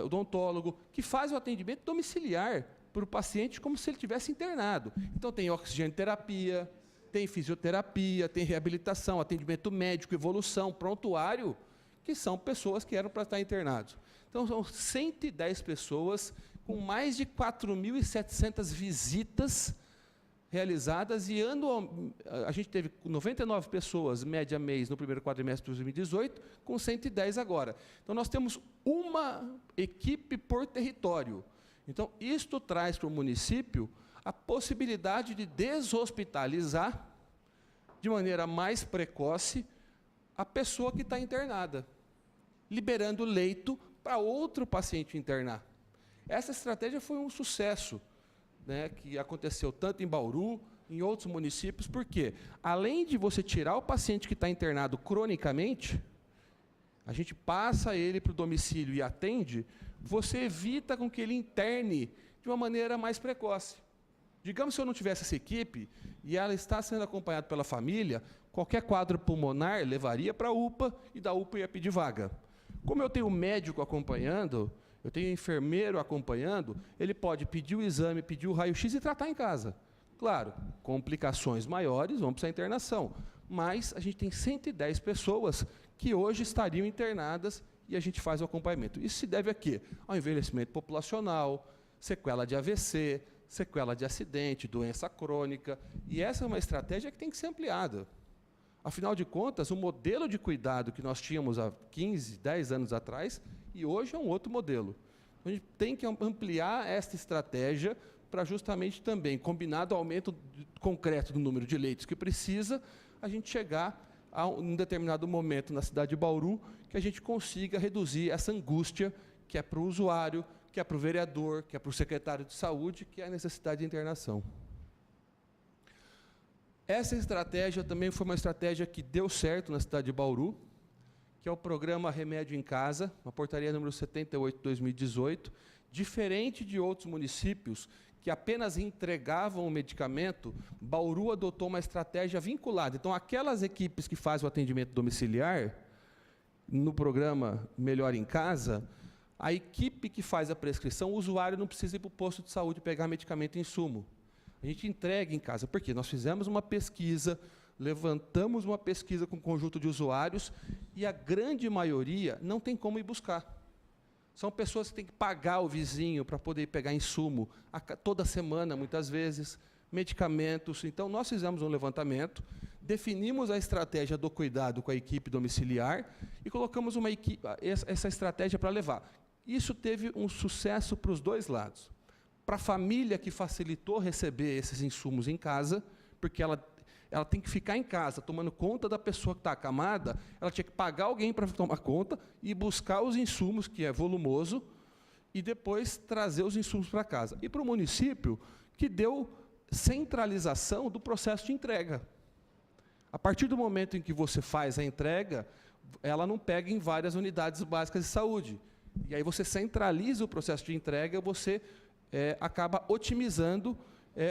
[SPEAKER 1] odontólogo, que faz o atendimento domiciliar para o paciente como se ele estivesse internado. Então, tem oxigenoterapia, tem fisioterapia, tem reabilitação, atendimento médico, evolução, prontuário, que são pessoas que eram para estar internados. Então, são 110 pessoas com mais de 4.700 visitas realizadas, e a gente teve 99 pessoas, média mês, no primeiro quadrimestre de 2018, com 110 agora. Então, nós temos uma equipe por território. Então, isto traz para o município a possibilidade de deshospitalizar, de maneira mais precoce, a pessoa que está internada, liberando leito para outro paciente internar. Essa estratégia foi um sucesso, que aconteceu tanto em Bauru, em outros municípios, porque, além de você tirar o paciente que está internado cronicamente, a gente passa ele para o domicílio e atende, você evita com que ele interne de uma maneira mais precoce. Digamos, se eu não tivesse essa equipe, e ela está sendo acompanhada pela família, qualquer quadro pulmonar levaria para a UPA, e da UPA ia pedir vaga. Como eu tenho médico acompanhando, eu tenho enfermeiro acompanhando, ele pode pedir o exame, pedir o raio-x e tratar em casa. Claro, complicações maiores vão precisar de internação, mas a gente tem 110 pessoas que hoje estariam internadas e a gente faz o acompanhamento. Isso se deve a quê? Ao envelhecimento populacional, sequela de AVC, sequela de acidente, doença crônica, e essa é uma estratégia que tem que ser ampliada. Afinal de contas, o modelo de cuidado que nós tínhamos há 15, 10 anos atrás, e hoje é um outro modelo. A gente tem que ampliar esta estratégia para justamente também, combinado ao aumento concreto do número de leitos que precisa, a gente chegar a um determinado momento na cidade de Bauru, que a gente consiga reduzir essa angústia que é para o usuário, que é para o vereador, que é para o secretário de saúde, que é a necessidade de internação. Essa estratégia também foi uma estratégia que deu certo na cidade de Bauru, que é o programa Remédio em Casa, uma portaria número 78 de 2018, diferente de outros municípios que apenas entregavam o medicamento, Bauru adotou uma estratégia vinculada. Então, aquelas equipes que fazem o atendimento domiciliar, no programa Melhor em Casa, a equipe que faz a prescrição, o usuário não precisa ir para o posto de saúde pegar medicamento em insumo. A gente entrega em casa. Por quê? Nós fizemos uma pesquisa, levantamos uma pesquisa com um conjunto de usuários, e a grande maioria não tem como ir buscar. São pessoas que têm que pagar o vizinho para poder pegar insumo toda semana, muitas vezes, medicamentos. Então, nós fizemos um levantamento, definimos a estratégia do cuidado com a equipe domiciliar e colocamos essa estratégia para levar. Isso teve um sucesso para os dois lados. Para a família, que facilitou receber esses insumos em casa, porque ela tem que ficar em casa, tomando conta da pessoa que está acamada, ela tinha que pagar alguém para tomar conta e buscar os insumos, que é volumoso, e depois trazer os insumos para casa. E para o município, que deu centralização do processo de entrega. A partir do momento em que você faz a entrega, ela não pega em várias unidades básicas de saúde. E aí você centraliza o processo de entrega, você acaba otimizando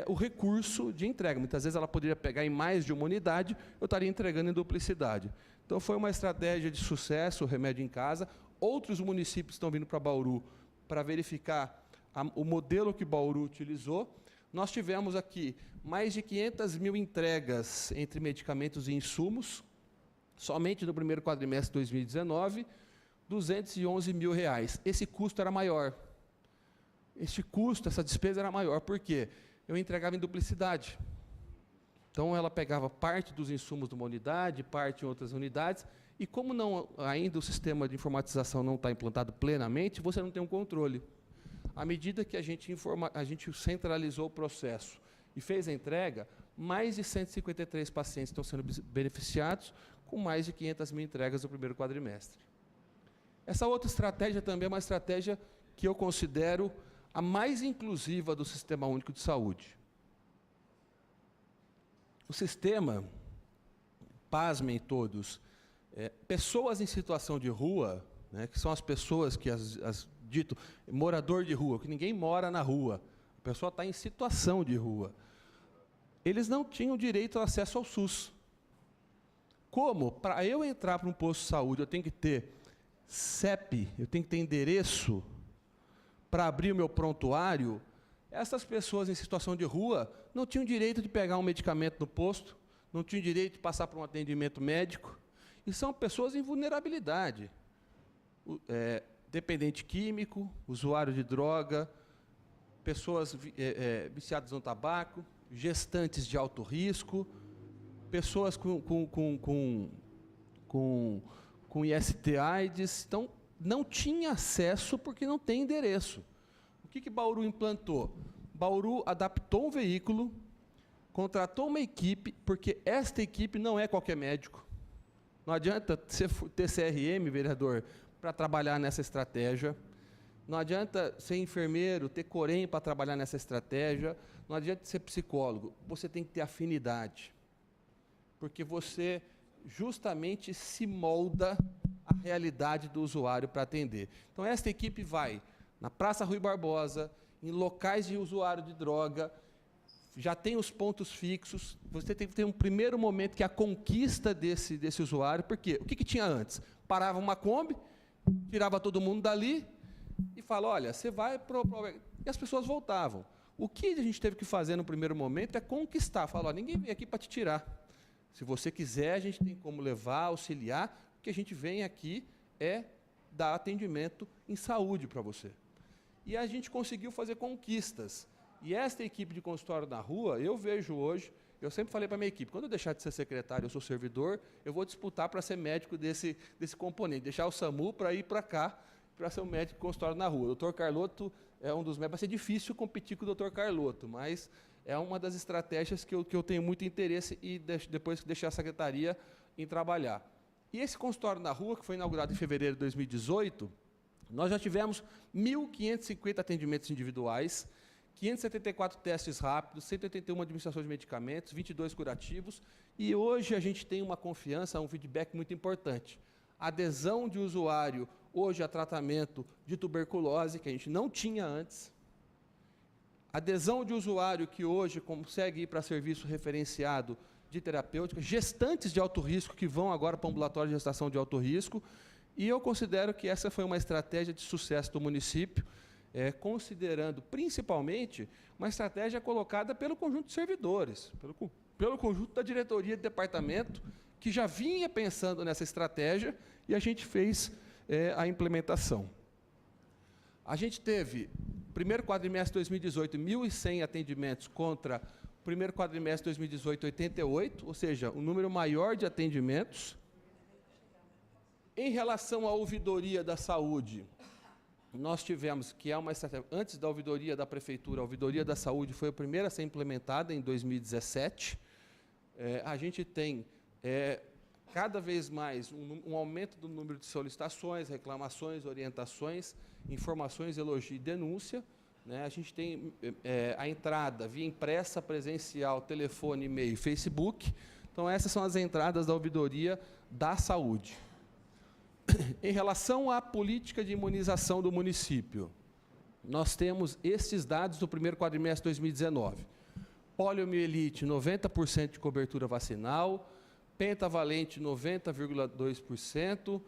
[SPEAKER 1] o recurso de entrega. Muitas vezes ela poderia pegar em mais de uma unidade, eu estaria entregando em duplicidade. Então, foi uma estratégia de sucesso, o Remédio em Casa. Outros municípios estão vindo para Bauru para verificar o modelo que Bauru utilizou. Nós tivemos aqui mais de 500 mil entregas entre medicamentos e insumos, somente no primeiro quadrimestre de 2019, R$211 mil. Esse custo era maior. Essa despesa era maior. Por quê? Eu entregava em duplicidade. Então, ela pegava parte dos insumos de uma unidade, parte em outras unidades, e como ainda o sistema de informatização não está implantado plenamente, você não tem um controle. À medida que a gente centralizou o processo e fez a entrega, mais de 153 pacientes estão sendo beneficiados, com mais de 500 mil entregas no primeiro quadrimestre. Essa outra estratégia também é uma estratégia que eu considero a mais inclusiva do Sistema Único de Saúde. O sistema, pasmem todos, pessoas em situação de rua, né, que são as pessoas que dito morador de rua, que ninguém mora na rua, a pessoa está em situação de rua, eles não tinham direito ao acesso ao SUS. Como? Para eu entrar para um posto de saúde, eu tenho que ter CEP, eu tenho que ter endereço para abrir o meu prontuário. Essas pessoas em situação de rua não tinham direito de pegar um medicamento no posto, não tinham direito de passar por um atendimento médico, e são pessoas em vulnerabilidade. Dependente químico, usuário de droga, pessoas viciadas no tabaco, gestantes de alto risco, pessoas com IST/AIDS. Então, não tinha acesso porque não tem endereço. O que Bauru implantou? Bauru adaptou um veículo, contratou uma equipe, porque esta equipe não é qualquer médico. Não adianta você ter CRM, vereador, para trabalhar nessa estratégia. Não adianta ser enfermeiro, ter Corém para trabalhar nessa estratégia. Não adianta ser psicólogo. Você tem que ter afinidade. Porque você justamente se molda a realidade do usuário para atender. Então, esta equipe vai na Praça Rui Barbosa, em locais de usuário de droga, já tem os pontos fixos. Você tem que ter um primeiro momento, que é a conquista desse usuário. Por quê? O que tinha antes? Parava uma Kombi, tirava todo mundo dali e fala, olha, você vai... E as pessoas voltavam. O que a gente teve que fazer no primeiro momento é conquistar. Falar, ninguém vem aqui para te tirar. Se você quiser, a gente tem como levar, auxiliar. O que a gente vem aqui é dar atendimento em saúde para você. E a gente conseguiu fazer conquistas. E esta equipe de consultório na rua, eu vejo hoje, eu sempre falei para a minha equipe, quando eu deixar de ser secretário, eu sou servidor, eu vou disputar para ser médico desse componente, deixar o SAMU para ir para cá, para ser um médico de consultório na rua. O Dr. Carlotto é um dos médicos, vai ser difícil competir com o Dr. Carlotto, mas é uma das estratégias que eu tenho muito interesse e depois que deixar a secretaria em trabalhar. E esse consultório na rua, que foi inaugurado em fevereiro de 2018, nós já tivemos 1.550 atendimentos individuais, 574 testes rápidos, 181 administrações de medicamentos, 22 curativos, e hoje a gente tem uma confiança, um feedback muito importante. A adesão de usuário hoje a tratamento de tuberculose, que a gente não tinha antes. Adesão de usuário que hoje consegue ir para serviço referenciado de terapêutica, gestantes de alto risco que vão agora para o ambulatório de gestação de alto risco, e eu considero que essa foi uma estratégia de sucesso do município, considerando principalmente uma estratégia colocada pelo conjunto de servidores, pelo conjunto da diretoria de departamento, que já vinha pensando nessa estratégia, e a gente fez a implementação. A gente teve, primeiro quadrimestre de 2018, 1.100 atendimentos contra o primeiro quadrimestre de 2018, 88, ou seja, um número maior de atendimentos. Em relação à ouvidoria da saúde, nós tivemos, que é uma estratégia, antes da ouvidoria da Prefeitura, a ouvidoria da saúde foi a primeira a ser implementada em 2017. A gente tem cada vez mais um aumento do número de solicitações, reclamações, orientações, informações, elogio e denúncia. Né? A gente tem a entrada via impressa, presencial, telefone, e-mail e Facebook. Então, essas são as entradas da ouvidoria da saúde. Em relação à política de imunização do município, nós temos estes dados do primeiro quadrimestre de 2019. Poliomielite, 90% de cobertura vacinal, pentavalente, 90,2%,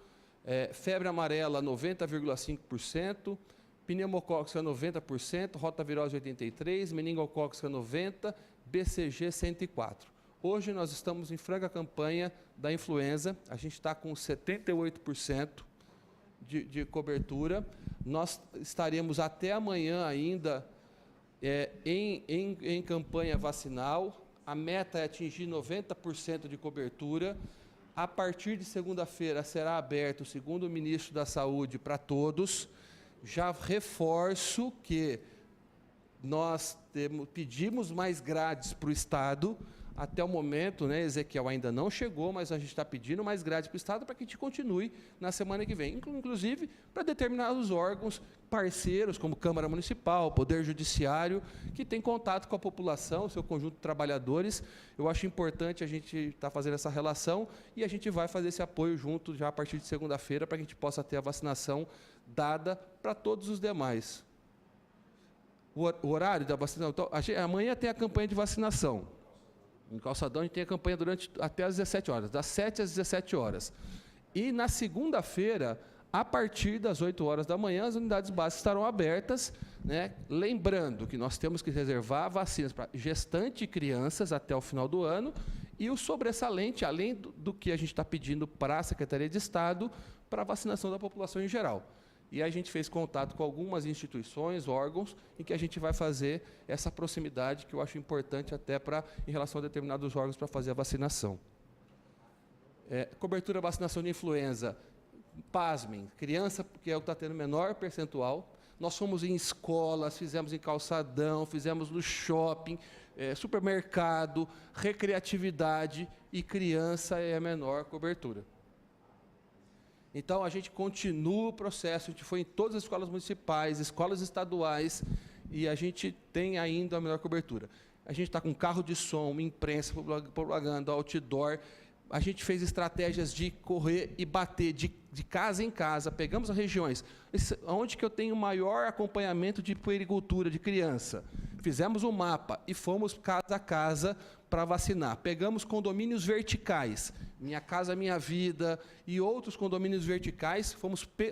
[SPEAKER 1] febre amarela, 90,5%, pneumocócica, 90%, rotavirose, 83%, meningocócica, 90%, BCG, 104%. Hoje nós estamos em franca campanha da influenza, a gente está com 78% de cobertura. Nós estaremos até amanhã ainda em campanha vacinal. A meta é atingir 90% de cobertura. A partir de segunda-feira será aberto, segundo o ministro da Saúde, para todos. Já reforço que nós pedimos mais grades para o Estado. Até o momento, né, Ezequiel ainda não chegou, mas a gente está pedindo mais grades para o Estado para que a gente continue na semana que vem. Inclusive, para determinados órgãos parceiros, como Câmara Municipal, Poder Judiciário, que tem contato com a população, seu conjunto de trabalhadores. Eu acho importante a gente estar fazendo essa relação e a gente vai fazer esse apoio junto já a partir de segunda-feira para que a gente possa ter a vacinação dada para todos os demais. O horário da vacinação... Então, amanhã tem a campanha de vacinação. Em Calçadão, a gente tem a campanha até às 17 horas, das 7 às 17 horas. E, na segunda-feira, a partir das 8 horas da manhã, as unidades básicas estarão abertas, né? Lembrando que nós temos que reservar vacinas para gestante e crianças até o final do ano, e o sobressalente, além do que a gente está pedindo para a Secretaria de Estado, para a vacinação da população em geral. E a gente fez contato com algumas instituições, órgãos, em que a gente vai fazer essa proximidade, que eu acho importante até em relação a determinados órgãos para fazer a vacinação. Cobertura de vacinação de influenza, pasmem, criança, que é o que está tendo menor percentual. Nós fomos em escolas, fizemos em calçadão, fizemos no shopping, supermercado, recreatividade, e criança é a menor cobertura. Então, a gente continua o processo, a gente foi em todas as escolas municipais, escolas estaduais, e a gente tem ainda a melhor cobertura. A gente está com carro de som, imprensa, propaganda, outdoor. A gente fez estratégias de correr e bater de casa em casa, pegamos as regiões. Onde que eu tenho maior acompanhamento de puericultura, de criança? Fizemos um mapa e fomos casa a casa para vacinar. Pegamos condomínios verticais, Minha Casa Minha Vida e outros condomínios verticais,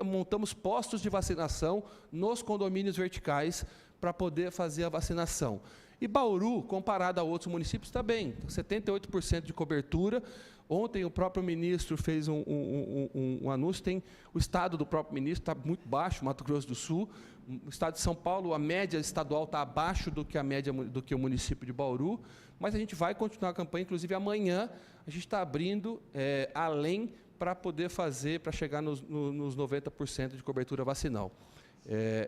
[SPEAKER 1] montamos postos de vacinação nos condomínios verticais para poder fazer a vacinação. E Bauru, comparado a outros municípios, está bem, 78% de cobertura. Ontem o próprio ministro fez um anúncio, tem o estado do próprio ministro, está muito baixo, Mato Grosso do Sul. O estado de São Paulo, a média estadual está abaixo do que o município de Bauru, mas a gente vai continuar a campanha, inclusive amanhã a gente está abrindo além para poder fazer, para chegar nos 90% de cobertura vacinal.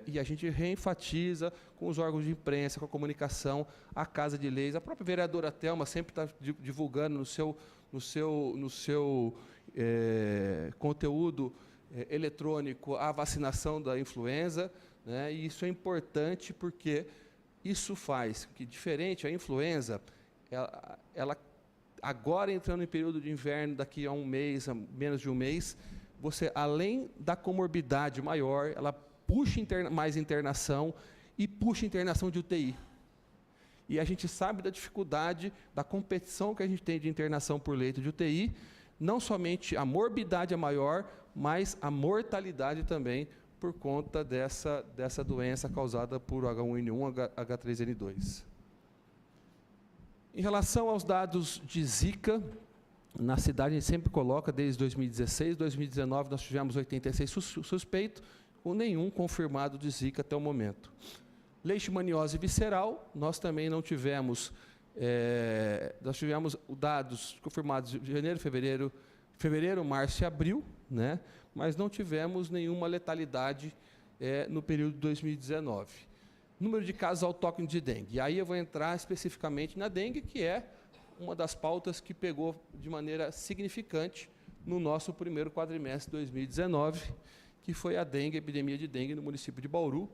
[SPEAKER 1] E a gente reenfatiza com os órgãos de imprensa, com a comunicação, a Casa de Leis. A própria vereadora Thelma sempre está divulgando no seu conteúdo eletrônico a vacinação da influenza, né? E isso é importante porque isso faz que, diferente, a influenza, ela agora entrando em período de inverno, daqui a um mês, a menos de um mês, você, além da comorbidade maior, ela puxa mais internação e puxa internação de UTI. E a gente sabe da dificuldade, da competição que a gente tem de internação por leito de UTI, não somente a morbidade é maior, mas a mortalidade também, por conta dessa doença causada por H1N1, H3N2. Em relação aos dados de Zika, na cidade a gente sempre coloca, desde 2016, 2019 nós tivemos 86 suspeitos, com nenhum confirmado de Zika até o momento. Leishmaniose visceral, nós também não tivemos, nós tivemos dados confirmados de janeiro, fevereiro, março e abril, né? Mas não tivemos nenhuma letalidade no período de 2019. Número de casos autóctones de dengue. E aí eu vou entrar especificamente na dengue, que é uma das pautas que pegou de maneira significante no nosso primeiro quadrimestre de 2019, que foi a dengue, a epidemia de dengue no município de Bauru.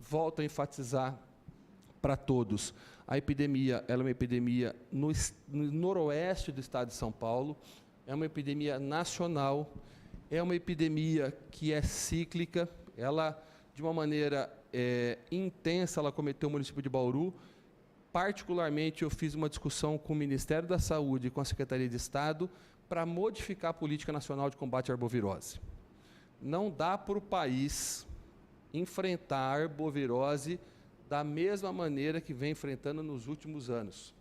[SPEAKER 1] Volto a enfatizar para todos, a epidemia ela é uma epidemia no noroeste do estado de São Paulo, é uma epidemia nacional, é uma epidemia que é cíclica, ela, de uma maneira intensa, ela cometeu o município de Bauru. Particularmente, eu fiz uma discussão com o Ministério da Saúde e com a Secretaria de Estado para modificar a política nacional de combate à arbovirose. Não dá para o país enfrentar a arbovirose da mesma maneira que vem enfrentando nos últimos anos.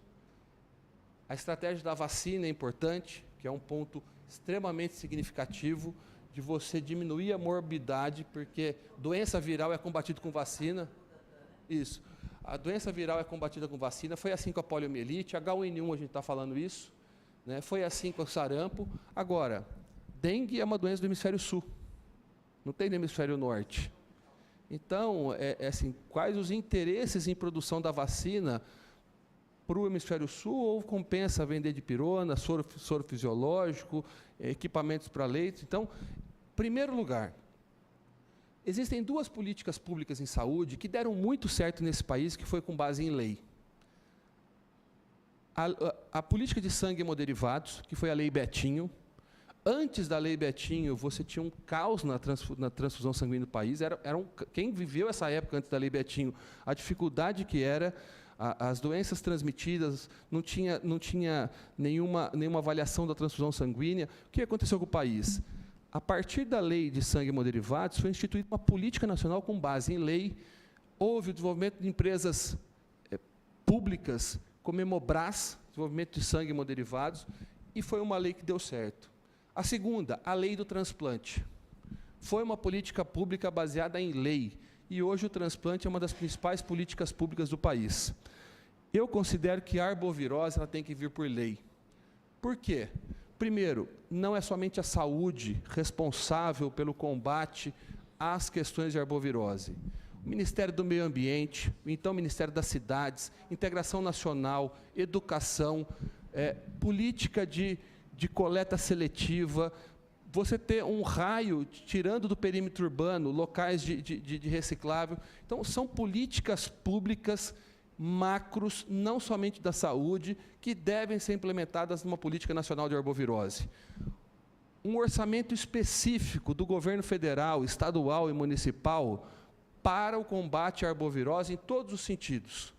[SPEAKER 1] A estratégia da vacina é importante, que é um ponto extremamente significativo de você diminuir a morbidade, porque doença viral é combatida com vacina. Isso. A doença viral é combatida com vacina, foi assim com a poliomielite, H1N1 a gente está falando isso, né? Foi assim com o sarampo. Agora, dengue é uma doença do hemisfério sul, não tem no hemisfério norte. Então, assim, quais os interesses em produção da vacina para o hemisfério sul, ou compensa vender dipirona, soro fisiológico, equipamentos para leite? Então, em primeiro lugar, existem duas políticas públicas em saúde que deram muito certo nesse país, que foi com base em lei. A política de sangue hemoderivados, que foi a Lei Betinho. Antes da Lei Betinho, você tinha um caos na transfusão sanguínea do país. Quem viveu essa época antes da Lei Betinho, a dificuldade que era, as doenças transmitidas, não tinha nenhuma avaliação da transfusão sanguínea. O que aconteceu com o país? A partir da Lei de Sangue Hemoderivados, foi instituída uma política nacional com base em lei. Houve o desenvolvimento de empresas públicas, como Hemobras, desenvolvimento de sangue hemoderivados, e foi uma lei que deu certo. A segunda, a lei do transplante. Foi uma política pública baseada em lei, e hoje o transplante é uma das principais políticas públicas do país. Eu considero que a arbovirose ela tem que vir por lei. Por quê? Primeiro, não é somente a saúde responsável pelo combate às questões de arbovirose. O Ministério do Meio Ambiente, então o Ministério das Cidades, Integração Nacional, Educação, política de coleta seletiva, você ter um raio tirando do perímetro urbano, locais de reciclável. Então, são políticas públicas macros, não somente da saúde, que devem ser implementadas numa política nacional de arbovirose. Um orçamento específico do governo federal, estadual e municipal para o combate à arbovirose em todos os sentidos.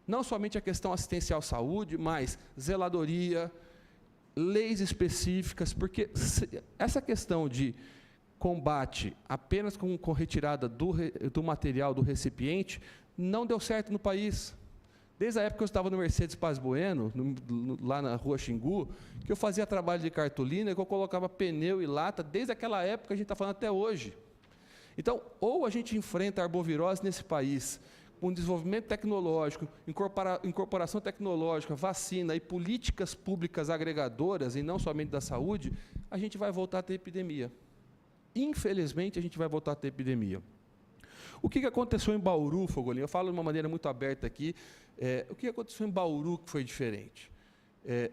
[SPEAKER 1] Não somente a questão assistencial saúde, mas zeladoria, leis específicas, porque essa questão de combate apenas com retirada do material do recipiente não deu certo no país. Desde a época que eu estava no Mercedes Paz Bueno, lá na Rua Xingu, que eu fazia trabalho de cartolina, que eu colocava pneu e lata, desde aquela época a gente está falando até hoje. Então, ou a gente enfrenta a arbovirose nesse país, com desenvolvimento tecnológico, incorporação tecnológica, vacina e políticas públicas agregadoras, e não somente da saúde, a gente vai voltar a ter epidemia. Infelizmente, a gente vai voltar a ter epidemia. O que aconteceu em Bauru, Fogolinho? Eu falo de uma maneira muito aberta aqui. O que aconteceu em Bauru que foi diferente?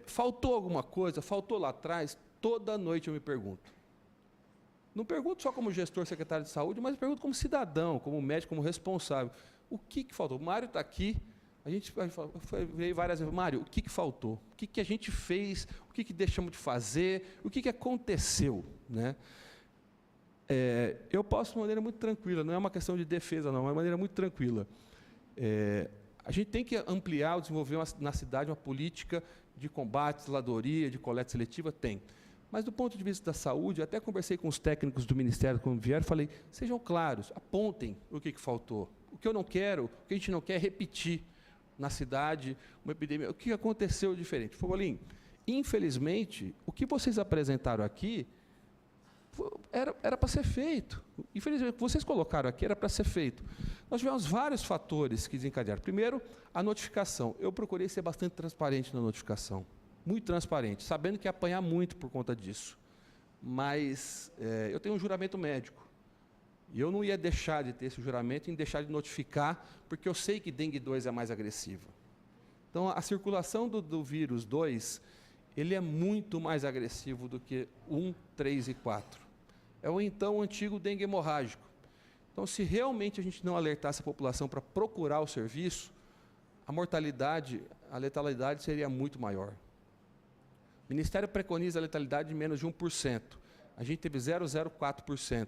[SPEAKER 1] Faltou alguma coisa? Faltou lá atrás? Toda noite eu me pergunto. Não pergunto só como gestor, secretário de saúde, mas pergunto como cidadão, como médico, como responsável. O que faltou? O Mário está aqui, a gente veio várias vezes, Mário, o que faltou? O que a gente fez? O que deixamos de fazer? O que aconteceu? Né? Eu posso de maneira muito tranquila, não é uma questão de defesa, não, é uma maneira muito tranquila. A gente tem que ampliar, desenvolver na cidade uma política de combate, zeladoria, de coleta seletiva, tem. Mas, do ponto de vista da saúde, até conversei com os técnicos do Ministério, quando vieram, falei, sejam claros, apontem o que faltou. O que eu não quero, o que a gente não quer é repetir na cidade uma epidemia. O que aconteceu diferente? Fogolinho, infelizmente, o que vocês apresentaram aqui Era para ser feito. Infelizmente, o que vocês colocaram aqui era para ser feito. Nós tivemos vários fatores que desencadearam. Primeiro, a notificação. Eu procurei ser bastante transparente na notificação. Muito transparente, sabendo que ia apanhar muito por conta disso. Mas eu tenho um juramento médico. E eu não ia deixar de ter esse juramento em deixar de notificar, porque eu sei que dengue 2 é mais agressiva. Então, a circulação do vírus 2, ele é muito mais agressivo do que 1, 3 e 4. É o então antigo dengue hemorrágico. Então, se realmente a gente não alertasse a população para procurar o serviço, a mortalidade, a letalidade seria muito maior. O Ministério preconiza a letalidade de menos de 1%. A gente teve 0,04%.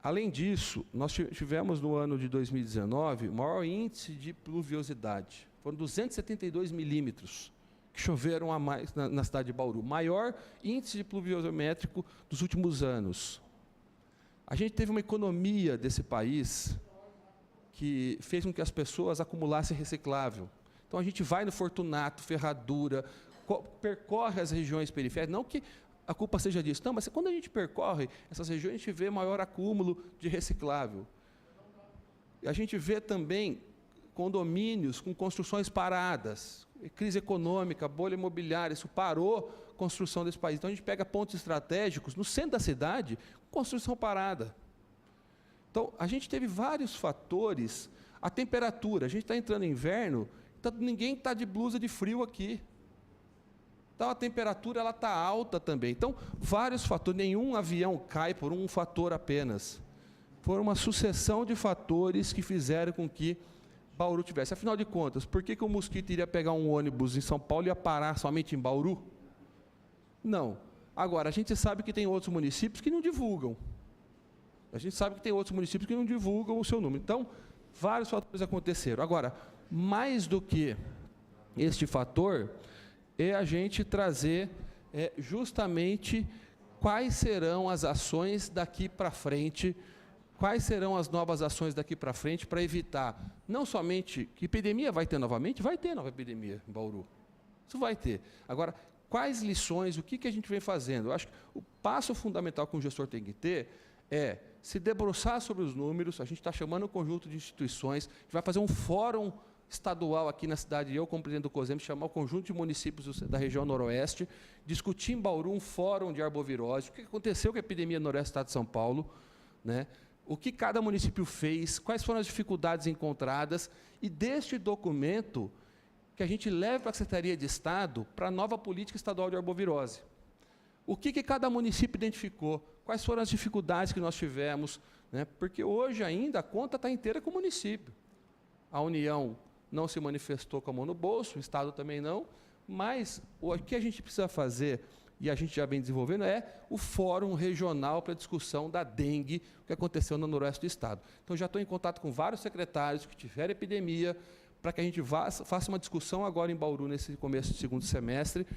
[SPEAKER 1] Além disso, nós tivemos no ano de 2019 o maior índice de pluviosidade. Foram 272 milímetros que choveram a mais na cidade de Bauru. Maior índice de pluviométrico dos últimos anos. A gente teve uma economia desse país que fez com que as pessoas acumulassem reciclável. Então, a gente vai no Fortunato, Ferradura, percorre as regiões periféricas, não que a culpa seja disso, não, mas quando a gente percorre essas regiões, a gente vê maior acúmulo de reciclável. A gente vê também condomínios com construções paradas, crise econômica, bolha imobiliária, isso parou a construção desse país. Então, a gente pega pontos estratégicos no centro da cidade, construção parada. Então, a gente teve vários fatores. A temperatura, a gente está entrando em inverno, ninguém está de blusa de frio aqui. Então, a temperatura está alta também. Então, vários fatores, nenhum avião cai por um fator apenas. Foi uma sucessão de fatores que fizeram com que Bauru tivesse. Afinal de contas, por que o mosquito iria pegar um ônibus em São Paulo e ia parar somente em Bauru? Não. Agora, a gente sabe que tem outros municípios que não divulgam. A gente sabe que tem outros municípios que não divulgam o seu número. Então, vários fatores aconteceram. Agora, mais do que este fator, é a gente trazer justamente quais serão as ações daqui para frente, quais serão as novas ações daqui para frente para evitar, não somente que epidemia vai ter novamente, vai ter nova epidemia em Bauru. Isso vai ter. Agora, quais lições, o que a gente vem fazendo? Eu acho que o passo fundamental que um gestor tem que ter é se debruçar sobre os números. A gente está chamando um conjunto de instituições, a gente vai fazer um fórum estadual aqui na cidade, eu como presidente do COSEM, chamar o conjunto de municípios da região noroeste, discutir em Bauru um fórum de arbovirose, o que aconteceu com a epidemia no noroeste do estado de São Paulo, né? O que cada município fez, quais foram as dificuldades encontradas, e deste documento que a gente leve para a Secretaria de Estado para a nova política estadual de arbovirose. O que cada município identificou, quais foram as dificuldades que nós tivemos, né? Porque hoje ainda a conta está inteira com o município. A União não se manifestou com a mão no bolso, o Estado também não, mas o que a gente precisa fazer, e a gente já vem desenvolvendo, é o Fórum Regional para a discussão da dengue, que aconteceu no noroeste do Estado. Então, já estou em contato com vários secretários que tiveram epidemia, para que a gente faça uma discussão agora em Bauru, nesse começo do segundo semestre,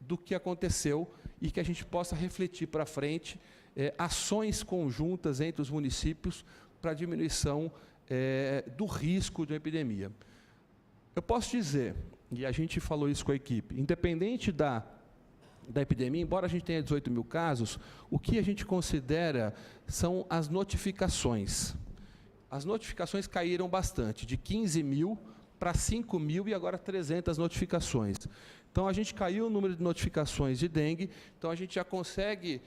[SPEAKER 1] do que aconteceu, e que a gente possa refletir para frente ações conjuntas entre os municípios para a diminuição do risco de uma epidemia. Eu posso dizer, e a gente falou isso com a equipe, independente da epidemia, embora a gente tenha 18 mil casos, o que a gente considera são as notificações. As notificações caíram bastante, de 15 mil para 5 mil e agora 300 notificações. Então, a gente caiu o número de notificações de dengue, então a gente já consegue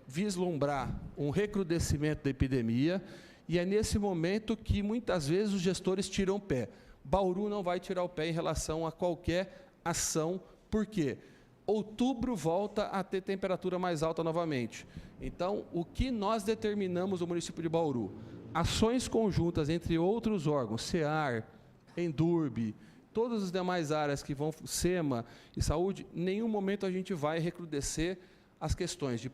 [SPEAKER 1] vislumbrar um recrudescimento da epidemia, e é nesse momento que, muitas vezes, os gestores tiram o pé. Bauru não vai tirar o pé em relação a qualquer ação, por quê? Outubro volta a ter temperatura mais alta novamente. Então, o que nós determinamos no município de Bauru? Ações conjuntas entre outros órgãos, SEAR, Endurbe, todas as demais áreas que vão, SEMA e saúde, em nenhum momento a gente vai recrudescer as questões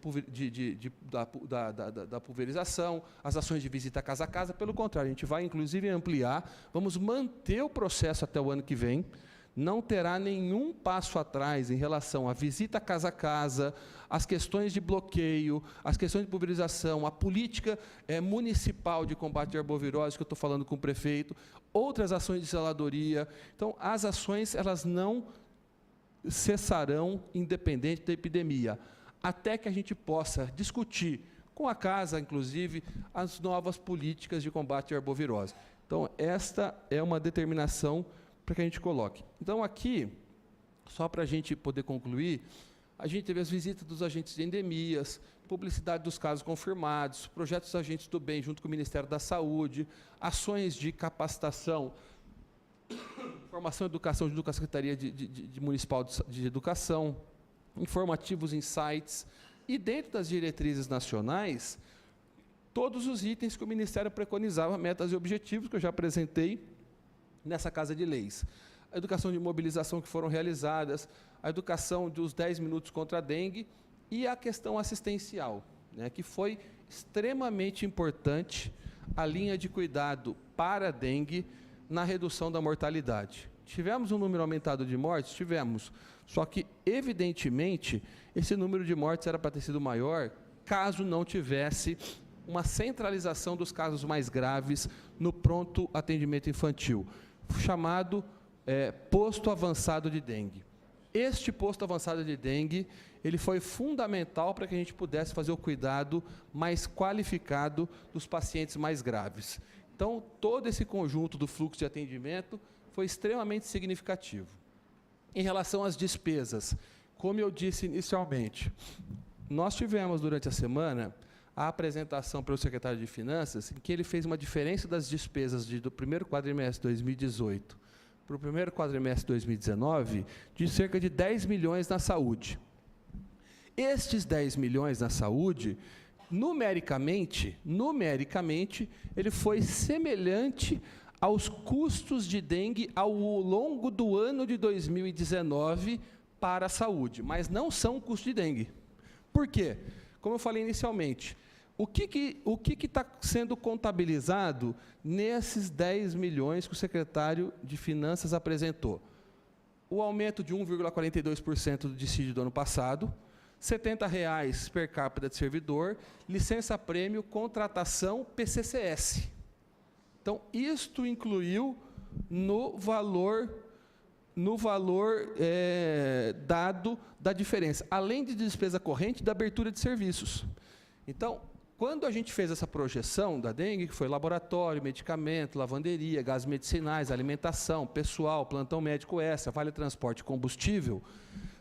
[SPEAKER 1] da pulverização, as ações de visita casa a casa. Pelo contrário, a gente vai, inclusive, ampliar, vamos manter o processo até o ano que vem, não terá nenhum passo atrás em relação à visita casa a casa, as questões de bloqueio, as questões de pulverização, a política municipal de combate à arbovirose, que eu estou falando com o prefeito, outras ações de zeladoria. Então, as ações, elas não cessarão independente da epidemia. até que a gente possa discutir com a casa, inclusive, as novas políticas de combate à arbovirose. Então, esta é uma determinação para que a gente coloque. Então, aqui, só para a gente poder concluir, a gente teve as visitas dos agentes de endemias, publicidade dos casos confirmados, projetos dos agentes do bem junto com o Ministério da Saúde, ações de capacitação, formação e educação junto com a Secretaria Municipal de Educação, informativos em sites, e dentro das diretrizes nacionais, todos os itens que o Ministério preconizava, metas e objetivos, que eu já apresentei nessa Casa de Leis. A educação de mobilização que foram realizadas, a educação dos 10 minutos contra a dengue e a questão assistencial, né, que foi extremamente importante a linha de cuidado para a dengue na redução da mortalidade. Tivemos um número aumentado de mortes? Tivemos. Só que, evidentemente, esse número de mortes era para ter sido maior caso não tivesse uma centralização dos casos mais graves no pronto atendimento infantil, chamado posto avançado de dengue. Este posto avançado de dengue, ele foi fundamental para que a gente pudesse fazer o cuidado mais qualificado dos pacientes mais graves. Então, todo esse conjunto do fluxo de atendimento foi extremamente significativo. Em relação às despesas, como eu disse inicialmente, nós tivemos durante a semana a apresentação pelo secretário de Finanças, em que ele fez uma diferença das despesas do primeiro quadrimestre de 2018 para o primeiro quadrimestre de 2019, de cerca de 10 milhões na saúde. Estes 10 milhões na saúde, numericamente, ele foi semelhante aos custos de dengue ao longo do ano de 2019 para a saúde, mas não são custos de dengue. Por quê? Como eu falei inicialmente, o que está sendo contabilizado nesses 10 milhões que o secretário de Finanças apresentou? O aumento de 1,42% do dissídio do ano passado, R$ 70 per capita de servidor, licença-prêmio, contratação, PCCS. Então, isto incluiu no valor dado da diferença, além de despesa corrente da abertura de serviços. Então, quando a gente fez essa projeção da dengue, que foi laboratório, medicamento, lavanderia, gases medicinais, alimentação, pessoal, plantão médico extra, vale transporte e combustível,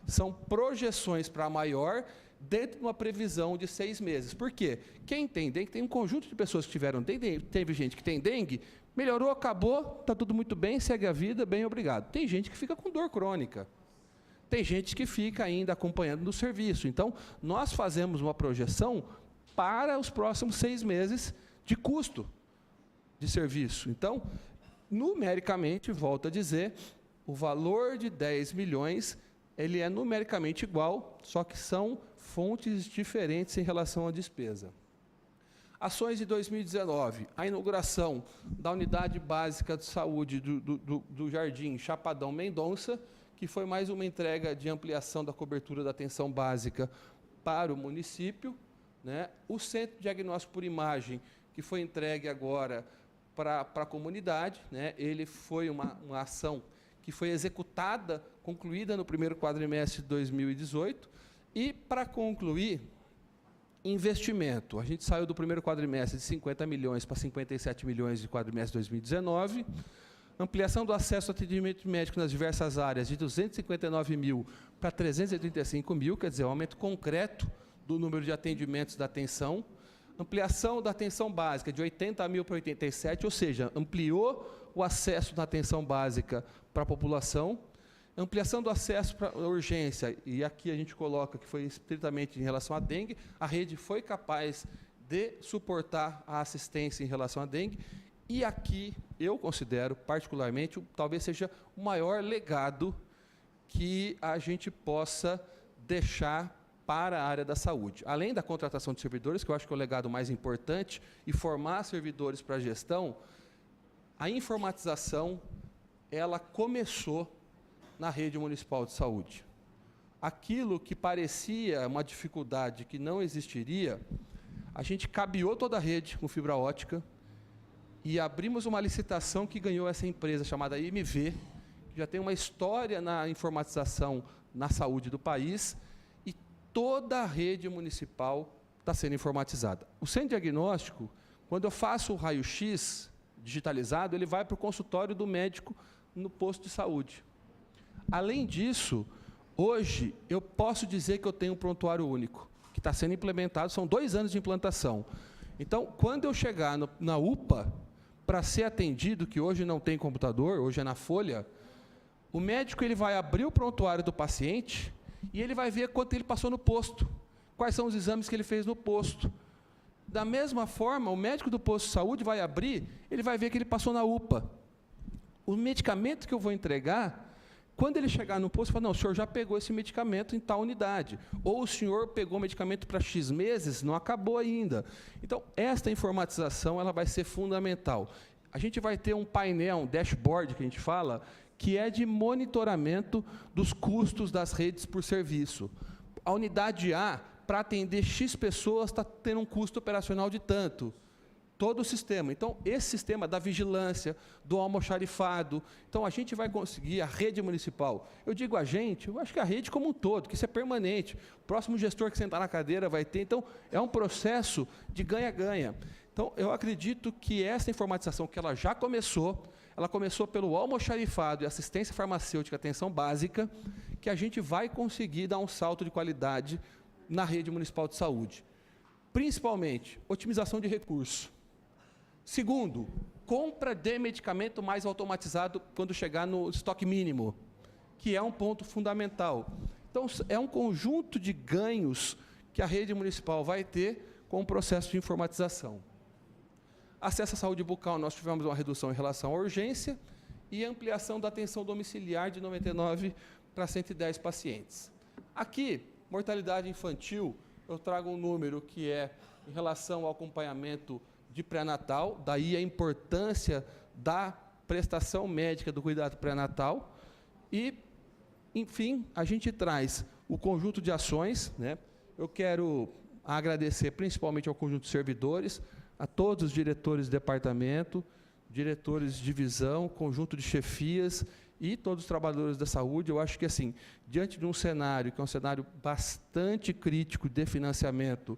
[SPEAKER 1] são projeções para maior dentro de uma previsão de 6 meses. Por quê? Quem tem dengue, tem um conjunto de pessoas que tiveram dengue, teve gente que tem dengue, melhorou, acabou, está tudo muito bem, segue a vida, bem, obrigado. Tem gente que fica com dor crônica. Tem gente que fica ainda acompanhando no serviço. Então, nós fazemos uma projeção para os próximos 6 meses de custo de serviço. Então, numericamente, volto a dizer, o valor de 10 milhões, ele é numericamente igual, só que são fontes diferentes em relação à despesa. Ações de 2019, a inauguração da Unidade Básica de Saúde do Jardim Chapadão Mendonça, que foi mais uma entrega de ampliação da cobertura da atenção básica para o município, né? O Centro de Diagnóstico por Imagem, que foi entregue agora para a comunidade, né? Ele foi uma ação que foi executada, concluída no primeiro quadrimestre de 2018, e, para concluir, investimento. A gente saiu do primeiro quadrimestre de 50 milhões para 57 milhões de quadrimestre de 2019, ampliação do acesso ao atendimento médico nas diversas áreas de 259 mil para 335 mil, quer dizer, um aumento concreto do número de atendimentos da atenção, ampliação da atenção básica de 80 mil para 87, ou seja, ampliou o acesso da atenção básica para a população, ampliação do acesso para a urgência, e aqui a gente coloca que foi estritamente em relação à dengue, a rede foi capaz de suportar a assistência em relação à dengue, e aqui eu considero, particularmente, talvez seja o maior legado que a gente possa deixar para a área da saúde. Além da contratação de servidores, que eu acho que é o legado mais importante, e formar servidores para a gestão, a informatização, ela começou na rede municipal de saúde. Aquilo que parecia uma dificuldade que não existiria, a gente cabeou toda a rede com fibra ótica e abrimos uma licitação que ganhou essa empresa chamada IMV, que já tem uma história na informatização na saúde do país, e toda a rede municipal está sendo informatizada. O centro diagnóstico, quando eu faço o raio-x digitalizado, ele vai para o consultório do médico no posto de saúde. Além disso, hoje, eu posso dizer que eu tenho um prontuário único, que está sendo implementado, são 2 anos de implantação. Então, quando eu chegar na UPA, para ser atendido, que hoje não tem computador, hoje é na folha, o médico ele vai abrir o prontuário do paciente e ele vai ver quanto ele passou no posto, quais são os exames que ele fez no posto. Da mesma forma, o médico do posto de saúde vai abrir, ele vai ver que ele passou na UPA. O medicamento que eu vou entregar, quando ele chegar no posto, fala, não, o senhor já pegou esse medicamento em tal unidade. Ou o senhor pegou o medicamento para X meses, não acabou ainda. Então, esta informatização ela vai ser fundamental. A gente vai ter um painel, um dashboard, que a gente fala, que é de monitoramento dos custos das redes por serviço. A unidade A, para atender X pessoas, está tendo um custo operacional de tanto. Todo o sistema. Então, esse sistema da vigilância, do almoxarifado, então a gente vai conseguir, a rede municipal, eu digo a gente, eu acho que a rede como um todo, que isso é permanente, o próximo gestor que sentar na cadeira vai ter, então, é um processo de ganha-ganha. Então, eu acredito que essa informatização, que ela já começou, ela começou pelo almoxarifado e assistência farmacêutica, atenção básica, que a gente vai conseguir dar um salto de qualidade na rede municipal de saúde. Principalmente, otimização de recursos. Segundo, compra de medicamento mais automatizado quando chegar no estoque mínimo, que é um ponto fundamental. Então, é um conjunto de ganhos que a rede municipal vai ter com o processo de informatização. Acesso à saúde bucal, nós tivemos uma redução em relação à urgência e ampliação da atenção domiciliar de 99 para 110 pacientes. Aqui, mortalidade infantil, eu trago um número que é em relação ao acompanhamento de pré-natal, daí a importância da prestação médica do cuidado pré-natal e, enfim, a gente traz o conjunto de ações, né? Eu quero agradecer principalmente ao conjunto de servidores, a todos os diretores de departamento, diretores de divisão, conjunto de chefias e todos os trabalhadores da saúde. Eu acho que, assim, diante de um cenário, que é um cenário bastante crítico de financiamento,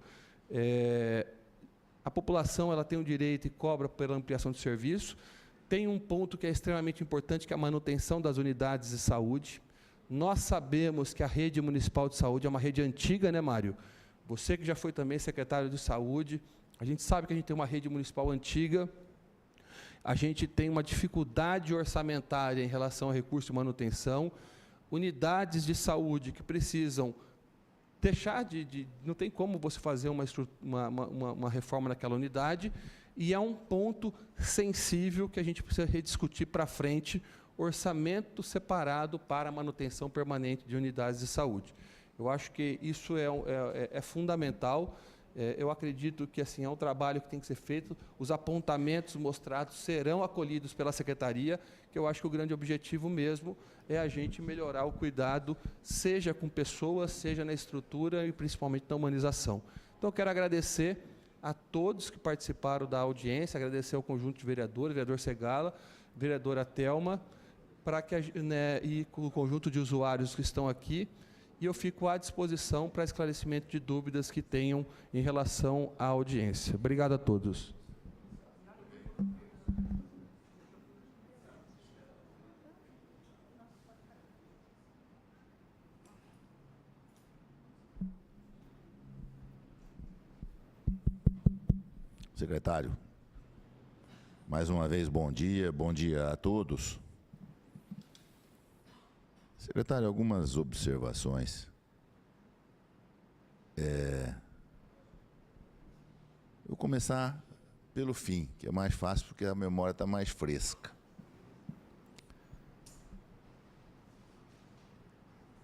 [SPEAKER 1] a população ela tem um direito e cobra pela ampliação de serviço. Tem um ponto que é extremamente importante, que é a manutenção das unidades de saúde. Nós sabemos que a rede municipal de saúde é uma rede antiga, né, Mário? Você que já foi também secretário de saúde, a gente sabe que a gente tem uma rede municipal antiga, a gente tem uma dificuldade orçamentária em relação a recurso de manutenção, unidades de saúde que precisam deixar não tem como você fazer uma reforma naquela unidade, e é um ponto sensível que a gente precisa rediscutir para frente, orçamento separado para a manutenção permanente de unidades de saúde. Eu acho que isso é fundamental. Eu acredito que assim, é um trabalho que tem que ser feito, os apontamentos mostrados serão acolhidos pela Secretaria, que eu acho que o grande objetivo mesmo é a gente melhorar o cuidado, seja com pessoas, seja na estrutura e principalmente na humanização. Então, eu quero agradecer a todos que participaram da audiência, agradecer ao conjunto de vereadores, vereador Segala, vereadora Thelma, e o conjunto de usuários que estão aqui, e eu fico à disposição para esclarecimento de dúvidas que tenham em relação à audiência. Obrigado a todos.
[SPEAKER 2] Secretário, mais uma vez, bom dia a todos. Secretário, algumas observações. Eu vou começar pelo fim, que é mais fácil porque a memória está mais fresca.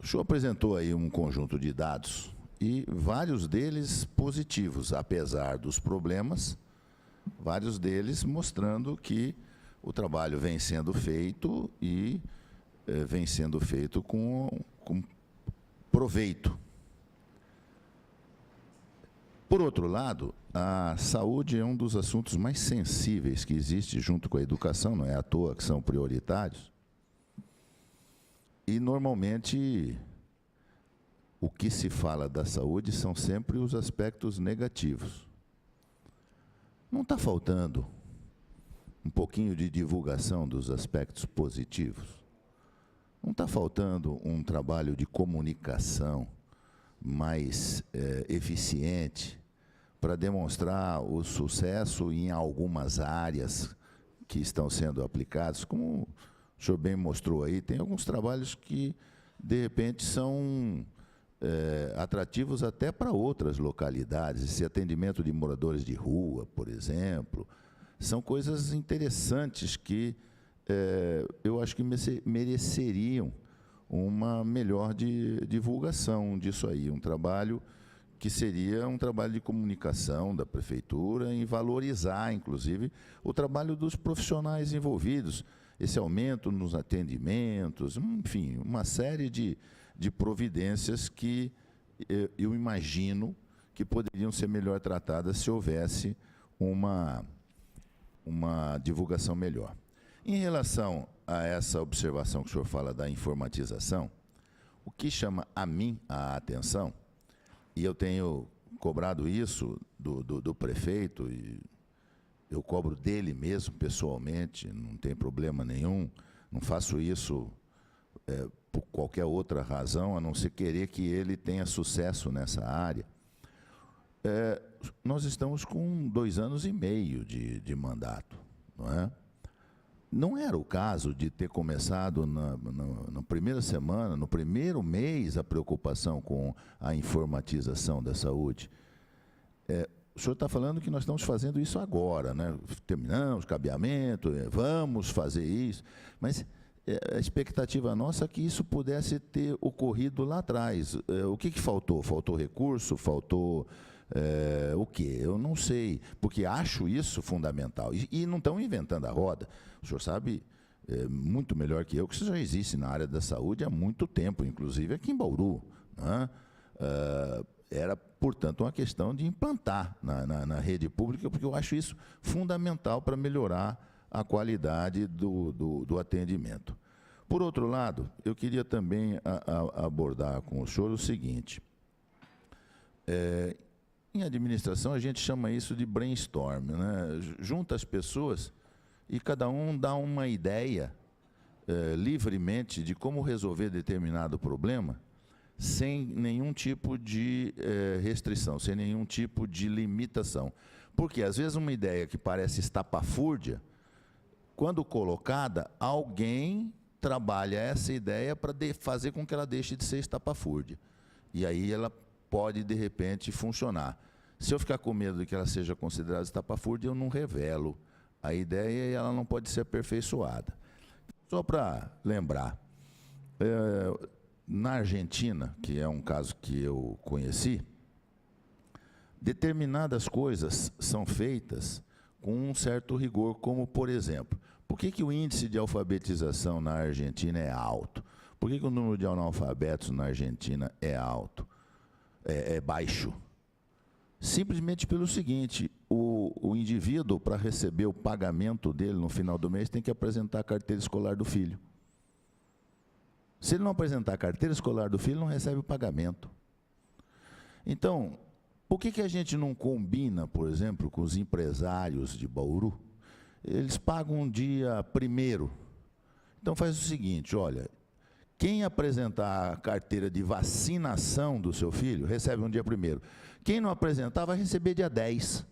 [SPEAKER 2] O senhor apresentou aí um conjunto de dados e vários deles positivos, apesar dos problemas, vários deles mostrando que o trabalho vem sendo feito e vem sendo feito com proveito. Por outro lado, a saúde é um dos assuntos mais sensíveis que existe junto com a educação, não é à toa que são prioritários. E, normalmente, o que se fala da saúde são sempre os aspectos negativos. Não está faltando um pouquinho de divulgação dos aspectos positivos? Não está faltando um trabalho de comunicação mais eficiente para demonstrar o sucesso em algumas áreas que estão sendo aplicados? Como o senhor bem mostrou aí, tem alguns trabalhos que, de repente, são atrativos até para outras localidades. Esse atendimento de moradores de rua, por exemplo, são coisas interessantes que eu acho que mereceriam uma melhor divulgação disso aí, um trabalho que seria um trabalho de comunicação da prefeitura em valorizar, inclusive, o trabalho dos profissionais envolvidos, esse aumento nos atendimentos, enfim, uma série de providências que eu imagino que poderiam ser melhor tratadas se houvesse uma divulgação melhor. Em relação a essa observação que o senhor fala da informatização, o que chama a mim a atenção, e eu tenho cobrado isso do prefeito, e eu cobro dele mesmo, pessoalmente, não tem problema nenhum, não faço isso por qualquer outra razão, a não ser querer que ele tenha sucesso nessa área. Nós estamos com 2 anos e meio de mandato, não é? Não era o caso de ter começado na primeira semana, no primeiro mês, a preocupação com a informatização da saúde. O senhor está falando que nós estamos fazendo isso agora, né? Terminamos o cabeamento, vamos fazer isso, mas a expectativa nossa é que isso pudesse ter ocorrido lá atrás. O que faltou? Faltou recurso? Faltou o quê? Eu não sei, porque acho isso fundamental. E não estão inventando a roda. O senhor sabe muito melhor que eu que isso já existe na área da saúde há muito tempo, inclusive aqui em Bauru, né? Era, portanto, uma questão de implantar na rede pública, porque eu acho isso fundamental para melhorar a qualidade do atendimento. Por outro lado, eu queria também abordar com o senhor o seguinte. Em administração, a gente chama isso de brainstorm, né? Junta as pessoas e cada um dá uma ideia livremente de como resolver determinado problema, sem nenhum tipo de restrição, sem nenhum tipo de limitação. Porque, às vezes, uma ideia que parece estapafúrdia, quando colocada, alguém trabalha essa ideia para fazer com que ela deixe de ser estapafúrdia. E aí ela pode, de repente, funcionar. Se eu ficar com medo de que ela seja considerada estapafúrdia, eu não revelo a ideia e ela não pode ser aperfeiçoada. Só para lembrar, na Argentina, que é um caso que eu conheci, determinadas coisas são feitas com um certo rigor, como, por exemplo, por que o índice de alfabetização na Argentina é alto? Por que o número de analfabetos na Argentina é alto? É baixo? Simplesmente pelo seguinte, o indivíduo, para receber o pagamento dele no final do mês, tem que apresentar a carteira escolar do filho. Se ele não apresentar a carteira escolar do filho, não recebe o pagamento. Então, por que a gente não combina, por exemplo, com os empresários de Bauru? Eles pagam dia 1º. Então, faz o seguinte, olha, quem apresentar a carteira de vacinação do seu filho, recebe no dia 1º. Quem não apresentar, vai receber dia 10.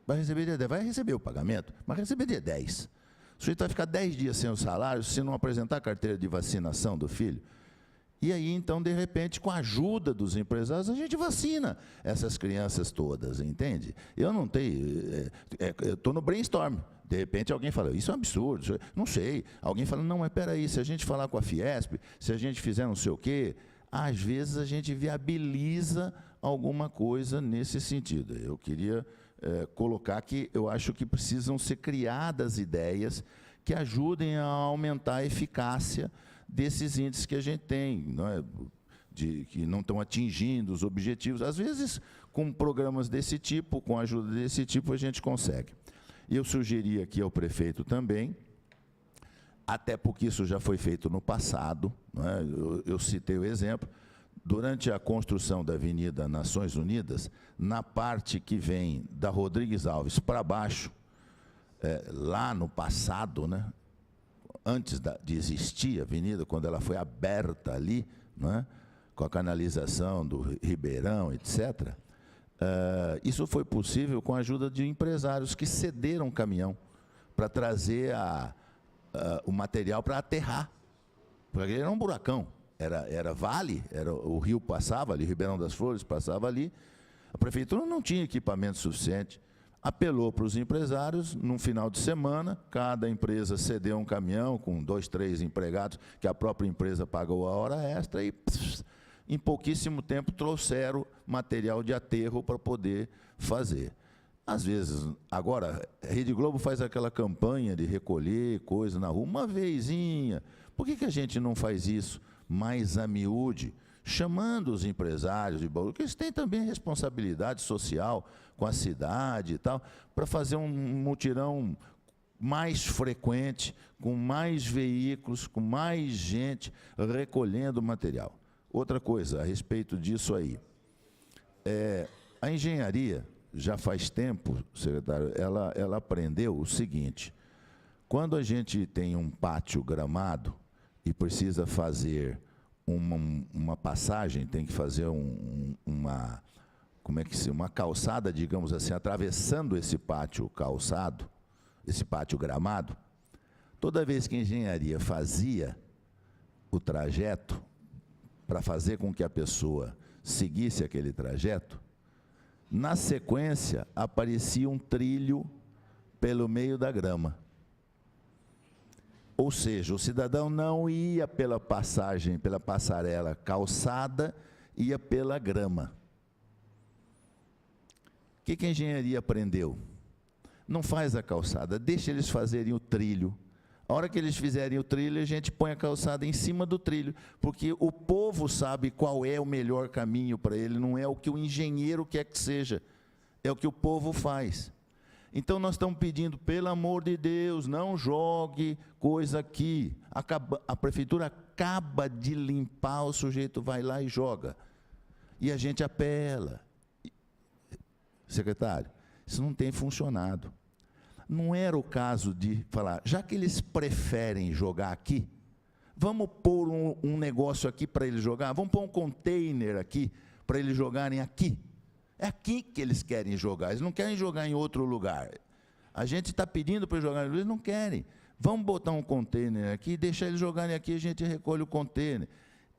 [SPEAKER 2] Vai receber dia 10, vai receber o pagamento, mas vai receber dia 10. O sujeito vai ficar 10 dias sem o salário se não apresentar a carteira de vacinação do filho. E aí, então, de repente, com a ajuda dos empresários, a gente vacina essas crianças todas, entende? Eu não tenho... eu estou no brainstorm. De repente, alguém fala, isso é um absurdo, não sei. Alguém fala, não, mas espera aí, se a gente falar com a Fiesp, se a gente fizer não sei o quê, às vezes a gente viabiliza alguma coisa nesse sentido. Eu queria colocar que eu acho que precisam ser criadas ideias que ajudem a aumentar a eficácia desses índices que a gente tem, não é? Que não estão atingindo os objetivos. Às vezes, com programas desse tipo, com a ajuda desse tipo, a gente consegue. E eu sugeri aqui ao prefeito também, até porque isso já foi feito no passado, não é? Eu citei o exemplo durante a construção da Avenida Nações Unidas, na parte que vem da Rodrigues Alves para baixo, lá no passado, né, antes de existir a avenida, quando ela foi aberta ali, né, com a canalização do Ribeirão, etc., isso foi possível com a ajuda de empresários que cederam o caminhão para trazer o material para aterrar. Porque era um buracão, era vale, o rio passava ali, Ribeirão das Flores passava ali. A prefeitura não tinha equipamento suficiente. Apelou para os empresários, num final de semana, cada empresa cedeu um caminhão com 2, 3 empregados, que a própria empresa pagou a hora extra e, em pouquíssimo tempo, trouxeram material de aterro para poder fazer. Às vezes, agora, a Rede Globo faz aquela campanha de recolher coisa na rua, uma vezinha. Por que a gente não faz isso mais a miúde, chamando os empresários de Bauru, que eles têm também responsabilidade social com a cidade e tal, para fazer um mutirão mais frequente, com mais veículos, com mais gente recolhendo material. Outra coisa a respeito disso aí, a engenharia, já faz tempo, secretário, ela aprendeu o seguinte: quando a gente tem um pátio gramado e precisa fazer uma passagem, tem que fazer uma calçada, digamos assim, atravessando esse pátio calçado, esse pátio gramado, toda vez que a engenharia fazia o trajeto, para fazer com que a pessoa seguisse aquele trajeto, na sequência aparecia um trilho pelo meio da grama. Ou seja, o cidadão não ia pela passagem, pela passarela calçada, ia pela grama. O que a engenharia aprendeu? Não faz a calçada, deixa eles fazerem o trilho. A hora que eles fizerem o trilho, a gente põe a calçada em cima do trilho, porque o povo sabe qual é o melhor caminho para ele, não é o que o engenheiro quer que seja, é o que o povo faz. Então, nós estamos pedindo, pelo amor de Deus, não jogue coisa aqui. A prefeitura acaba de limpar, o sujeito vai lá e joga. E a gente apela. Secretário, isso não tem funcionado. Não era o caso de falar, já que eles preferem jogar aqui, vamos pôr um negócio aqui para eles jogar, vamos pôr um container aqui para eles jogarem aqui. É aqui que eles querem jogar, eles não querem jogar em outro lugar. A gente está pedindo para eles jogarem, eles não querem. Vamos botar um container aqui, deixar eles jogarem aqui, a gente recolhe o container.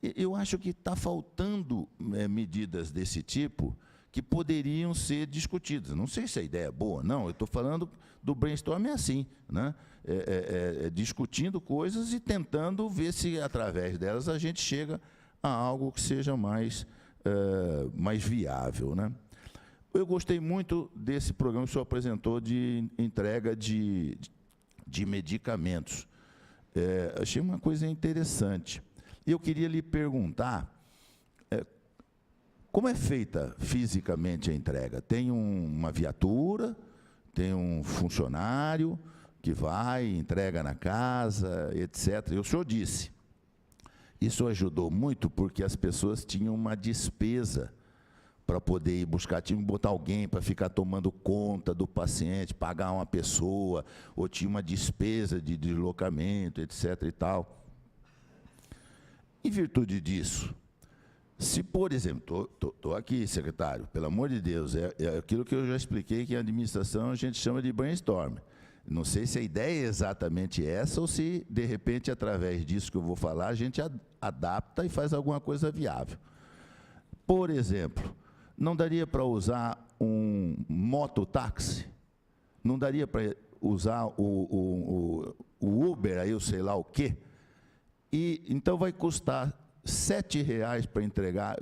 [SPEAKER 2] Eu acho que está faltando medidas desse tipo que poderiam ser discutidas. Não sei se a ideia é boa, não, eu estou falando do brainstorm assim, né? Discutindo coisas e tentando ver se, através delas, a gente chega a algo que seja mais viável, né? Eu gostei muito desse programa que o senhor apresentou de entrega de medicamentos. Achei uma coisa interessante. E eu queria lhe perguntar, como é feita fisicamente a entrega? Tem uma viatura, tem um funcionário que vai, entrega na casa, etc. E o senhor disse, isso ajudou muito porque as pessoas tinham uma despesa para poder ir buscar, tinha que botar alguém para ficar tomando conta do paciente, pagar uma pessoa, ou tinha uma despesa de deslocamento, etc. e tal. Em virtude disso, se, por exemplo, estou aqui, secretário, pelo amor de Deus, é aquilo que eu já expliquei que em administração a gente chama de brainstorm. Não sei se a ideia é exatamente essa ou se, de repente, através disso que eu vou falar, a gente adapta e faz alguma coisa viável. Por exemplo, não daria para usar um mototáxi? Não daria para usar o Uber, aí eu sei lá o quê? E então vai custar R$ 7,00 para entregar.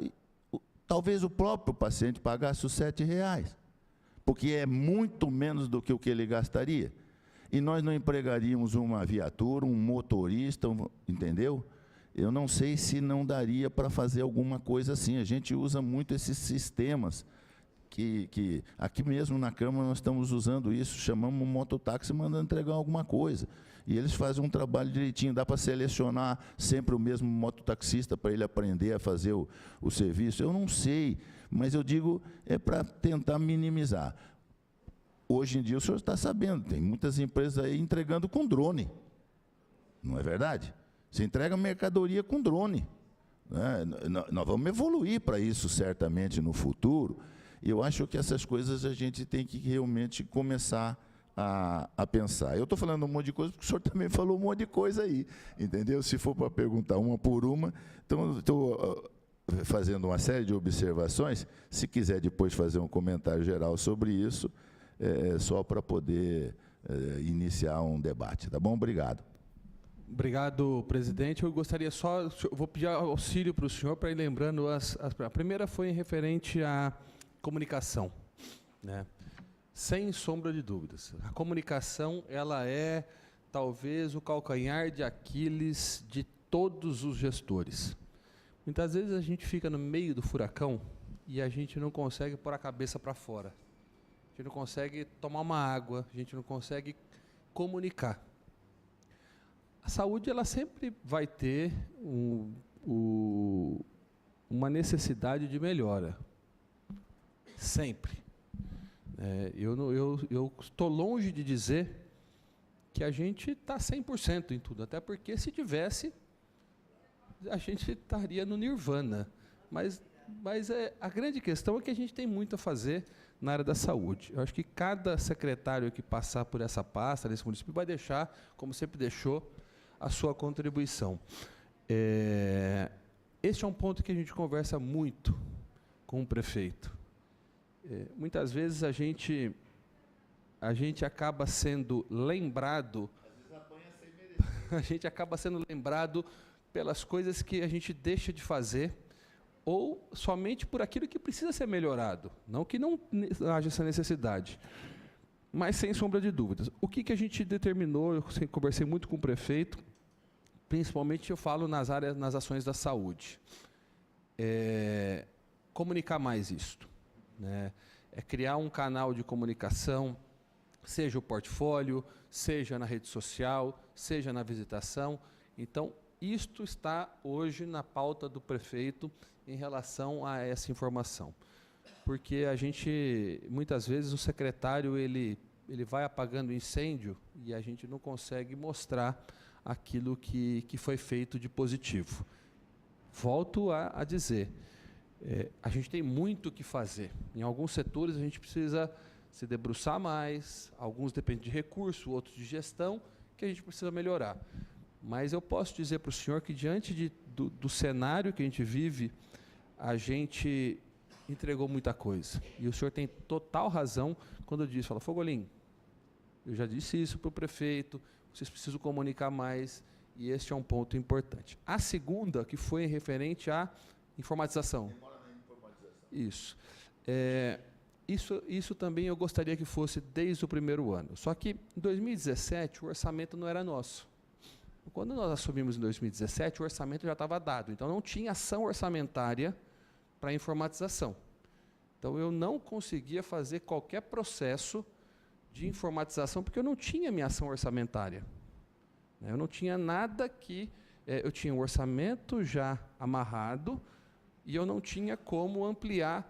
[SPEAKER 2] Talvez o próprio paciente pagasse os R$ 7,00, porque é muito menos do que o que ele gastaria. E nós não empregaríamos uma viatura, um motorista, entendeu? Eu não sei se não daria para fazer alguma coisa assim. A gente usa muito esses sistemas, que aqui mesmo na Câmara nós estamos usando isso, chamamos um mototáxi mandando entregar alguma coisa. e eles fazem um trabalho direitinho. Dá para selecionar sempre o mesmo mototaxista para ele aprender a fazer o serviço? Eu não sei, mas eu digo, é para tentar minimizar. Hoje em dia, o senhor está sabendo, tem muitas empresas aí entregando com drone. Não é verdade? Você entrega mercadoria com drone. Nós vamos evoluir para isso, certamente, no futuro. E eu acho que essas coisas a gente tem que realmente começar a pensar. Eu estou falando um monte de coisa, porque o senhor também falou um monte de coisa aí, entendeu? Se for para perguntar uma por uma, então estou fazendo uma série de observações. Se quiser depois fazer um comentário geral sobre isso, só para poder iniciar um debate. Tá bom? Obrigado.
[SPEAKER 1] Obrigado, presidente. Eu gostaria só, vou pedir auxílio para o senhor para ir lembrando a primeira foi referente à comunicação, né? Sem sombra de dúvidas. A comunicação, ela é talvez o calcanhar de Aquiles de todos os gestores. Muitas vezes a gente fica no meio do furacão e a gente não consegue pôr a cabeça para fora. A gente não consegue tomar uma água, a gente não consegue comunicar. A saúde, ela sempre vai ter uma necessidade de melhora. Sempre. Eu estou longe de dizer que a gente está 100% em tudo, até porque se tivesse, a gente estaria no nirvana. Mas a grande questão é que a gente tem muito a fazer na área da saúde. Eu acho que cada secretário que passar por essa pasta, nesse município, vai deixar, como sempre deixou, a sua contribuição. Este é um ponto que a gente conversa muito com o prefeito. Muitas vezes a gente acaba sendo lembrado, a gente acaba sendo lembrado pelas coisas que a gente deixa de fazer, ou somente por aquilo que precisa ser melhorado, não que não haja essa necessidade. Mas, sem sombra de dúvidas, o que a gente determinou, eu conversei muito com o prefeito, principalmente eu falo nas ações da saúde. Comunicar mais isto, né? Criar um canal de comunicação, seja o portfólio, seja na rede social, seja na visitação. Então, isto está hoje na pauta do prefeito em relação a essa informação. Porque a gente, muitas vezes, o secretário ele vai apagando incêndio e a gente não consegue mostrar aquilo que foi feito de positivo. Volto a dizer, a gente tem muito o que fazer. Em alguns setores a gente precisa se debruçar mais, alguns dependem de recurso, outros de gestão, que a gente precisa melhorar. Mas eu posso dizer para o senhor que, diante do cenário que a gente vive, a gente entregou muita coisa. E o senhor tem total razão quando diz, fala, Fogolin, eu já disse isso para o prefeito, vocês precisam comunicar mais, e este é um ponto importante. A segunda, que foi referente à informatização. Isso. Isso também eu gostaria que fosse desde o primeiro ano. Só que, em 2017, o orçamento não era nosso. Quando nós assumimos em 2017, o orçamento já estava dado. Então, não tinha ação orçamentária para a informatização. Então, eu não conseguia fazer qualquer processo de informatização, porque eu não tinha minha ação orçamentária. Eu não tinha nada que... eu tinha um orçamento já amarrado e eu não tinha como ampliar,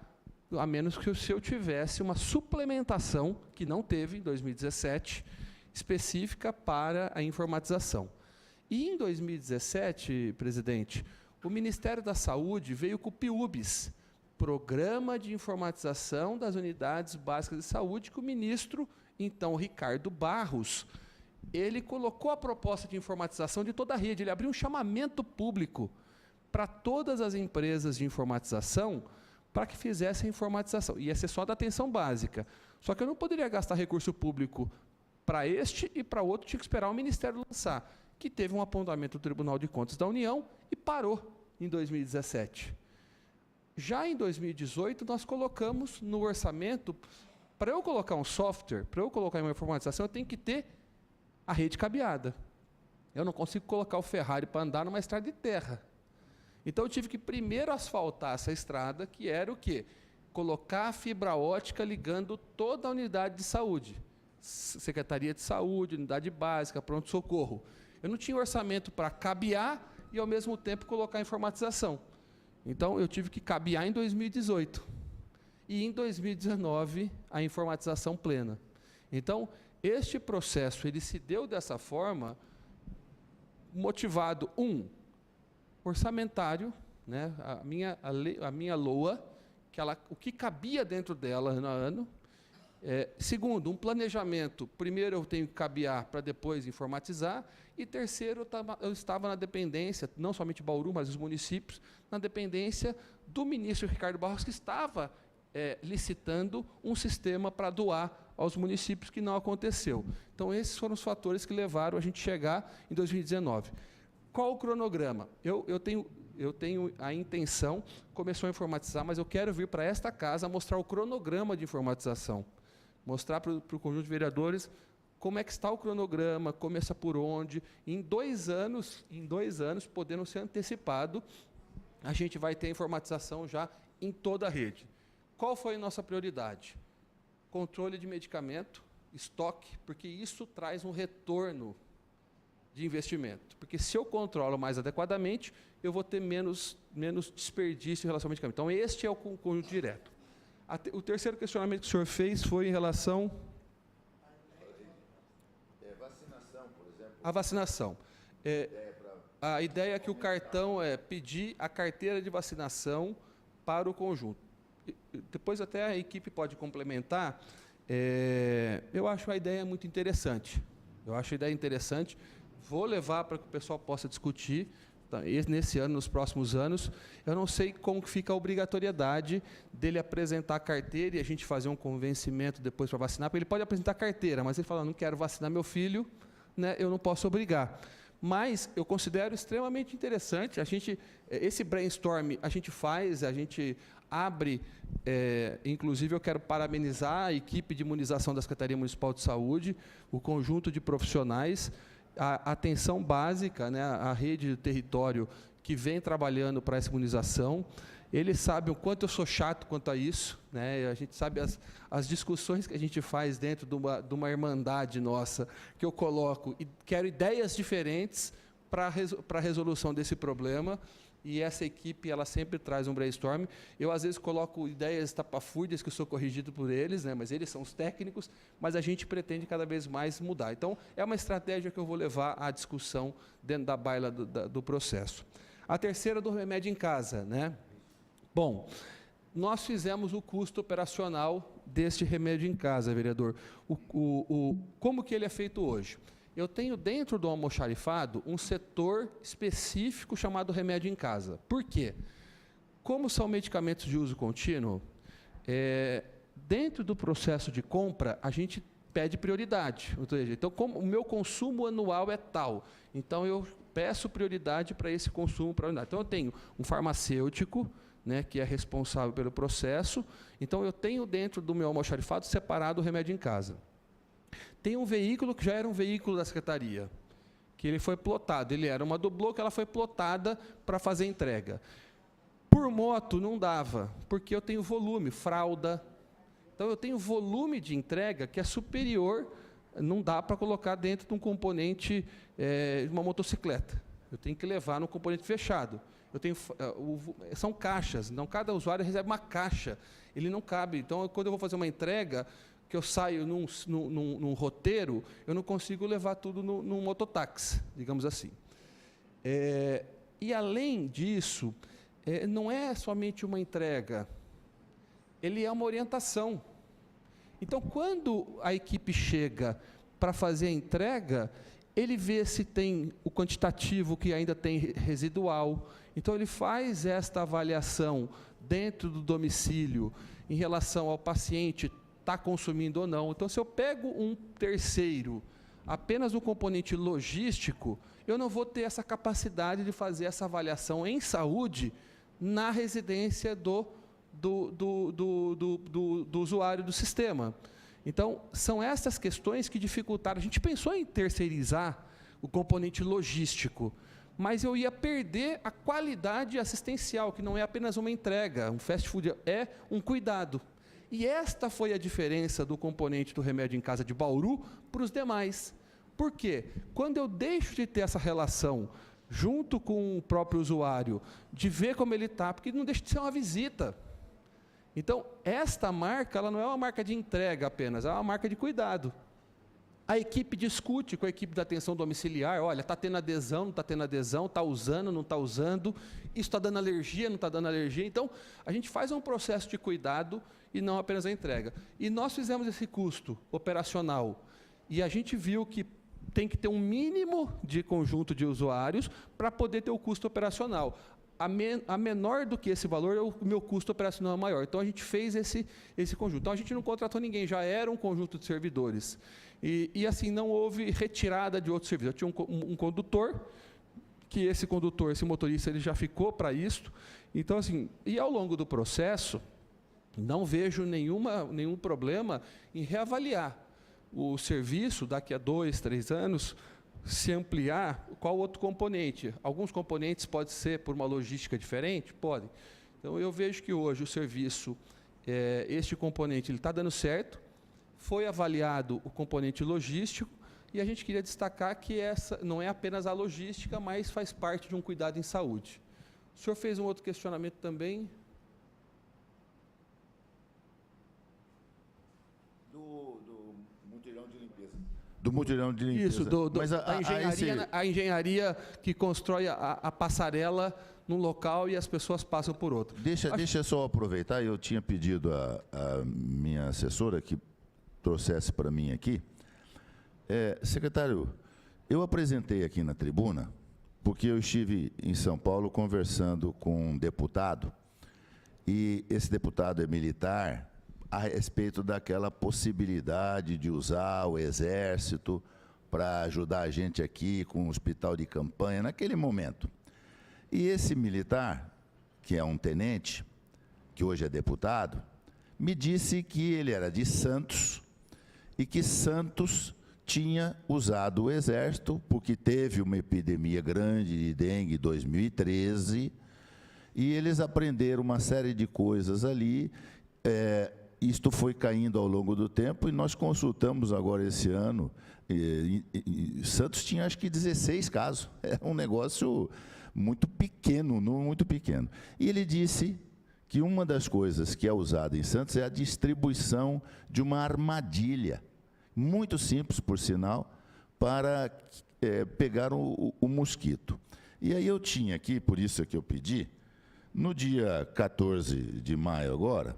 [SPEAKER 1] a menos que se eu tivesse uma suplementação, que não teve em 2017, específica para a informatização. E em 2017, presidente, o Ministério da Saúde veio com o PIUBS, Programa de Informatização das Unidades Básicas de Saúde, que o ministro, então, Ricardo Barros, ele colocou a proposta de informatização de toda a rede, ele abriu um chamamento público para todas as empresas de informatização para que fizessem a informatização. Ia ser só da atenção básica. Só que eu não poderia gastar recurso público para este e para outro, tinha que esperar o Ministério lançar, que teve um apontamento do Tribunal de Contas da União e parou em 2017. Já em 2018, nós colocamos no orçamento, para eu colocar um software, para eu colocar uma informatização, eu tenho que ter a rede cabeada. Eu não consigo colocar o Ferrari para andar numa estrada de terra. Então, eu tive que primeiro asfaltar essa estrada, que era o quê? Colocar a fibra ótica ligando toda a unidade de saúde. Secretaria de Saúde, Unidade Básica, Pronto-Socorro. Eu não tinha orçamento para cabear e, ao mesmo tempo, colocar informatização. Então, eu tive que cabear em 2018. E, em 2019, a informatização plena. Então, este processo ele se deu dessa forma, motivado, orçamentário, né, a minha LOA, o que cabia dentro dela ano a ano. Segundo, um planejamento. Primeiro eu tenho que cabear para depois informatizar. E terceiro, eu estava na dependência, não somente Bauru, mas os municípios, na dependência do ministro Ricardo Barros, que estava licitando um sistema para doar aos municípios, que não aconteceu. Então, esses foram os fatores que levaram a gente chegar em 2019. Qual o cronograma? Eu tenho a intenção, começou a informatizar, mas eu quero vir para esta casa mostrar o cronograma de informatização. Mostrar para o conjunto de vereadores como é que está o cronograma, começa por onde. Em 2 anos, podendo ser antecipado, a gente vai ter informatização já em toda a rede. Qual foi a nossa prioridade? Controle de medicamento, estoque, porque isso traz um retorno de investimento. Porque se eu controlo mais adequadamente, eu vou ter menos desperdício em relação ao medicamento. Então, este é o conjunto direto. O terceiro questionamento que o senhor fez foi em relação...
[SPEAKER 2] Vacinação, por exemplo.
[SPEAKER 1] A vacinação. A ideia é que o cartão pedir a carteira de vacinação para o conjunto. Depois até a equipe pode complementar. Eu acho a ideia muito interessante. Vou levar para que o pessoal possa discutir nesse ano, nos próximos anos. Eu não sei como que fica a obrigatoriedade dele apresentar a carteira e a gente fazer um convencimento depois para vacinar, porque ele pode apresentar a carteira, mas ele fala, não quero vacinar meu filho, né, eu não posso obrigar. Mas eu considero extremamente interessante, esse brainstorm a gente abre, inclusive eu quero parabenizar a equipe de imunização da Secretaria Municipal de Saúde, o conjunto de profissionais, a atenção básica, né, a rede do território que vem trabalhando para essa imunização. Eles sabem o quanto eu sou chato quanto a isso, né? A gente sabe as discussões que a gente faz dentro de uma irmandade nossa, que eu coloco e quero ideias diferentes para a resolução desse problema. E essa equipe, ela sempre traz um brainstorm. Eu, às vezes, coloco ideias estapafúrdias, que eu sou corrigido por eles, né, mas eles são os técnicos, mas a gente pretende cada vez mais mudar. Então, é uma estratégia que eu vou levar à discussão dentro da baila do processo. A terceira, do remédio em casa, né? Bom, nós fizemos o custo operacional deste remédio em casa, vereador. Como que ele é feito hoje? Eu tenho dentro do almoxarifado um setor específico chamado remédio em casa. Por quê? Como são medicamentos de uso contínuo, dentro do processo de compra, a gente pede prioridade. Então, como o meu consumo anual é tal, então eu peço prioridade para esse consumo. Então, eu tenho um farmacêutico, né, que é responsável pelo processo. Então, eu tenho dentro do meu almoxarifado separado o remédio em casa. Tem um veículo que já era um veículo da secretaria, que ele foi plotado. Ele era uma doblô que ela foi plotada para fazer entrega. Por moto não dava, porque eu tenho volume, fralda. Então, eu tenho volume de entrega que é superior, não dá para colocar dentro de um componente de uma motocicleta. Eu tenho que levar no componente fechado. São caixas, então cada usuário recebe uma caixa. Ele não cabe. Então, quando eu vou fazer uma entrega, que eu saio num roteiro, eu não consigo levar tudo num mototáxi, digamos assim. E, além disso, não é somente uma entrega, ele é uma orientação. Então, quando a equipe chega para fazer a entrega, ele vê se tem o quantitativo que ainda tem residual. Então, ele faz esta avaliação dentro do domicílio em relação ao paciente está consumindo ou não. Então, se eu pego um terceiro apenas no componente logístico, eu não vou ter essa capacidade de fazer essa avaliação em saúde na residência do usuário do sistema. Então, são essas questões que dificultaram. A gente pensou em terceirizar o componente logístico, mas eu ia perder a qualidade assistencial, que não é apenas uma entrega, um fast food, é um cuidado. E esta foi a diferença do componente do remédio em casa de Bauru para os demais. Por quê? Quando eu deixo de ter essa relação junto com o próprio usuário, de ver como ele está, porque não deixa de ser uma visita. Então, esta marca, ela não é uma marca de entrega apenas, é uma marca de cuidado. A equipe discute com a equipe da atenção domiciliar, olha, está tendo adesão, não está tendo adesão, está usando, não está usando, isso está dando alergia, não está dando alergia. Então, a gente faz um processo de cuidado e não apenas a entrega. E nós fizemos esse custo operacional, e a gente viu que tem que ter um mínimo de conjunto de usuários para poder ter o custo operacional. A menor do que esse valor, o meu custo operacional é maior. Então, a gente fez esse conjunto. Então, a gente não contratou ninguém, já era um conjunto de servidores. E assim, não houve retirada de outros serviços. Eu tinha um condutor, que esse condutor, esse motorista, ele já ficou para isso. Então, assim, e ao longo do processo, não vejo nenhum problema em reavaliar o serviço daqui a 2, 3 anos, se ampliar. Qual outro componente? Alguns componentes podem ser por uma logística diferente? Podem. Então, eu vejo que hoje o serviço, este componente, ele está dando certo, foi avaliado o componente logístico, e a gente queria destacar que essa não é apenas a logística, mas faz parte de um cuidado em saúde. O senhor fez um outro questionamento também?
[SPEAKER 2] Do mutirão de limpeza.
[SPEAKER 1] Isso, mas a engenharia que constrói a passarela num local e as pessoas passam por outro.
[SPEAKER 2] Deixa eu só aproveitar, eu tinha pedido a minha assessora que trouxesse para mim aqui. Secretário, eu apresentei aqui na tribuna, porque eu estive em São Paulo conversando com um deputado, e esse deputado é militar, a respeito daquela possibilidade de usar o Exército para ajudar a gente aqui com o hospital de campanha, naquele momento. E esse militar, que é um tenente, que hoje é deputado, me disse que ele era de Santos e que Santos tinha usado o Exército porque teve uma epidemia grande de dengue em 2013 e eles aprenderam uma série de coisas ali. Isto foi caindo ao longo do tempo e nós consultamos agora esse ano. Santos tinha acho que 16 casos. Era um negócio muito pequeno, muito pequeno. E ele disse que uma das coisas que é usada em Santos é a distribuição de uma armadilha, muito simples, por sinal, para pegar o mosquito. E aí eu tinha aqui, por isso é que eu pedi, no dia 14 de maio agora,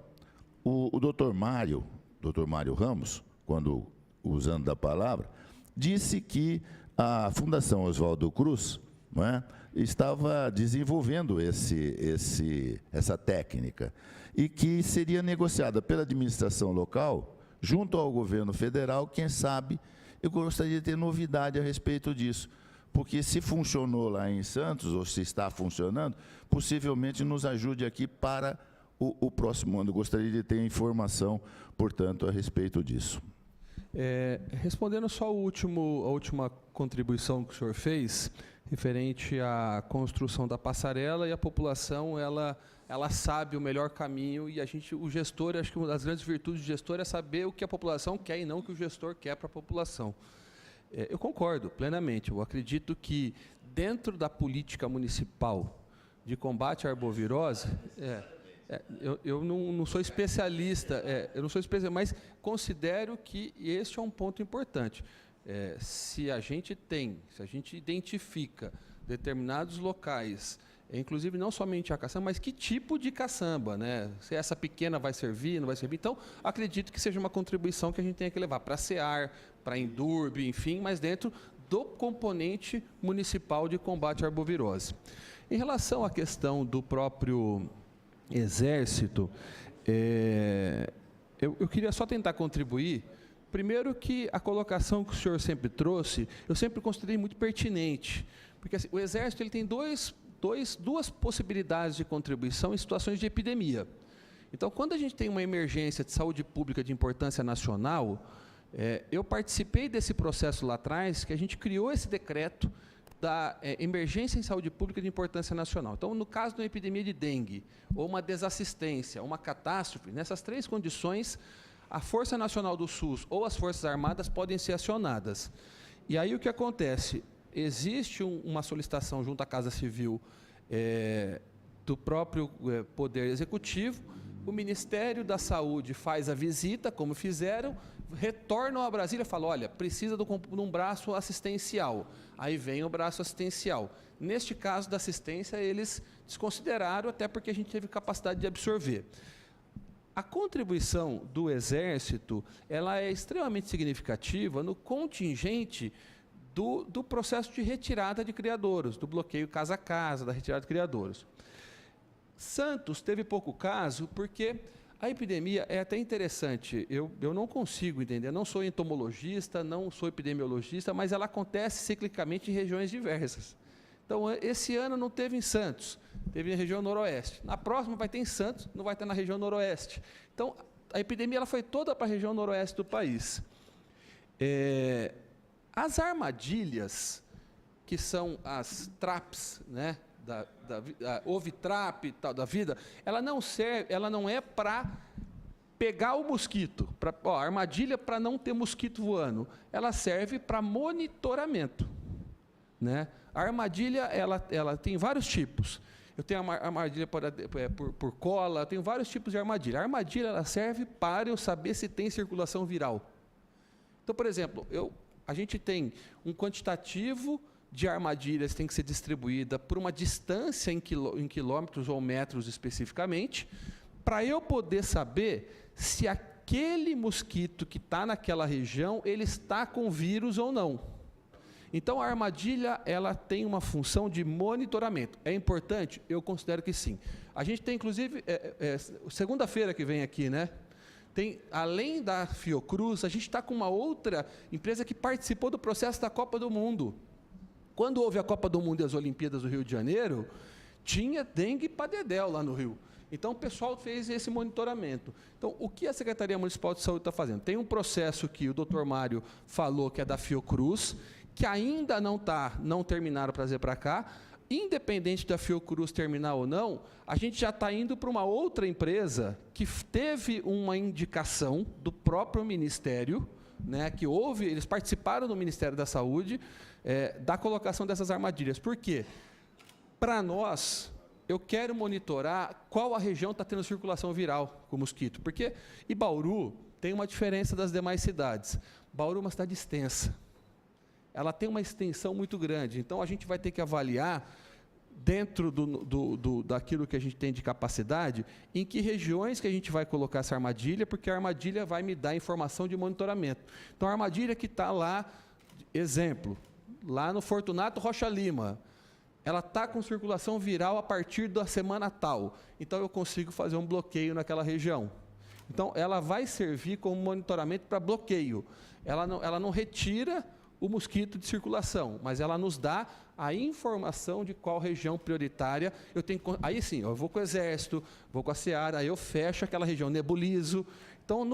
[SPEAKER 2] o doutor Mário Ramos, quando usando da palavra, disse que a Fundação Oswaldo Cruz, não é, estava desenvolvendo essa técnica e que seria negociada pela administração local junto ao governo federal. Quem sabe, eu gostaria de ter novidade a respeito disso, porque se funcionou lá em Santos, ou se está funcionando, possivelmente nos ajude aqui para o próximo ano. Eu gostaria de ter informação, portanto, a respeito disso.
[SPEAKER 1] Respondendo só a última contribuição que o senhor fez, referente à construção da passarela, e a população, ela sabe o melhor caminho, e o gestor, acho que uma das grandes virtudes do gestor é saber o que a população quer e não o que o gestor quer para a população. Eu concordo plenamente, eu acredito que dentro da política municipal de combate à arbovirose, eu não sou especialista, mas considero que este é um ponto importante. Se a gente identifica determinados locais, inclusive não somente a caçamba, mas que tipo de caçamba, né? Se essa pequena vai servir, não vai servir. Então, acredito que seja uma contribuição que a gente tenha que levar para a SEAR, para a Endurb, enfim, mas dentro do componente municipal de combate à arbovirose. Em relação à questão do próprio Exército, eu queria só tentar contribuir. Primeiro que a colocação que o senhor sempre trouxe, eu sempre considerei muito pertinente, porque assim, o Exército ele tem duas possibilidades de contribuição em situações de epidemia. Então, quando a gente tem uma emergência de saúde pública de importância nacional, eu participei desse processo lá atrás, que a gente criou esse decreto da emergência em saúde pública de importância nacional. Então, no caso de uma epidemia de dengue, ou uma desassistência, uma catástrofe, nessas 3 condições, a Força Nacional do SUS ou as Forças Armadas podem ser acionadas. E aí o que acontece? Existe uma solicitação junto à Casa Civil do próprio Poder Executivo, o Ministério da Saúde faz a visita, como fizeram, retornam a Brasília e falam, olha, precisa de um braço assistencial. Aí vem o braço assistencial. Neste caso da assistência, eles desconsideraram, até porque a gente teve capacidade de absorver. A contribuição do Exército, ela é extremamente significativa no contingente do processo de retirada de criadouros, do bloqueio casa a casa, da retirada de criadouros. Santos teve pouco caso, porque a epidemia é até interessante, eu não consigo entender, não sou entomologista, não sou epidemiologista, mas ela acontece ciclicamente em regiões diversas. Então, esse ano não teve em Santos, teve na região noroeste. Na próxima vai ter em Santos, não vai ter na região noroeste. Então, a epidemia ela foi toda para a região noroeste do país. As armadilhas, que são as traps, né, da ovitrap tal da vida, ela não é para pegar o mosquito, a armadilha para não ter mosquito voando, ela serve para monitoramento, né? A armadilha ela tem vários tipos. Eu tenho a armadilha por cola, eu tenho vários tipos de armadilha. A armadilha ela serve para eu saber se tem circulação viral. Então, por exemplo, a gente tem um quantitativo de armadilhas que tem que ser distribuída por uma distância em quilômetros ou metros especificamente, para eu poder saber se aquele mosquito que está naquela região, ele está com vírus ou não. Então, a armadilha ela tem uma função de monitoramento. É importante? Eu considero que sim. A gente tem, inclusive, segunda-feira que vem aqui, né? Tem, além da Fiocruz, a gente está com uma outra empresa que participou do processo da Copa do Mundo. Quando houve a Copa do Mundo e as Olimpíadas do Rio de Janeiro, tinha dengue e padedel lá no Rio. Então, o pessoal fez esse monitoramento. Então, o que a Secretaria Municipal de Saúde está fazendo? Tem um processo que o doutor Mário falou, que é da Fiocruz, que ainda não terminaram para trazer para cá. Independente da Fiocruz terminar ou não, a gente já está indo para uma outra empresa que teve uma indicação do próprio Ministério, né, que eles participaram do Ministério da Saúde, da colocação dessas armadilhas. Por quê? Para nós, eu quero monitorar qual a região está tendo circulação viral com o mosquito, porque Bauru tem uma diferença das demais cidades. Bauru é uma cidade extensa. Ela tem uma extensão muito grande, então a gente vai ter que avaliar, dentro daquilo que a gente tem de capacidade, em que regiões que a gente vai colocar essa armadilha, porque a armadilha vai me dar informação de monitoramento. Então, a armadilha que está lá, exemplo, lá no Fortunato Rocha Lima, ela está com circulação viral a partir da semana tal, então eu consigo fazer um bloqueio naquela região. Então, ela vai servir como monitoramento para bloqueio. Ela não retira o mosquito de circulação, mas ela nos dá a informação de qual região prioritária eu tenho. Aí sim, eu vou com o Exército, vou com a Seara, aí eu fecho aquela região, nebulizo. Então,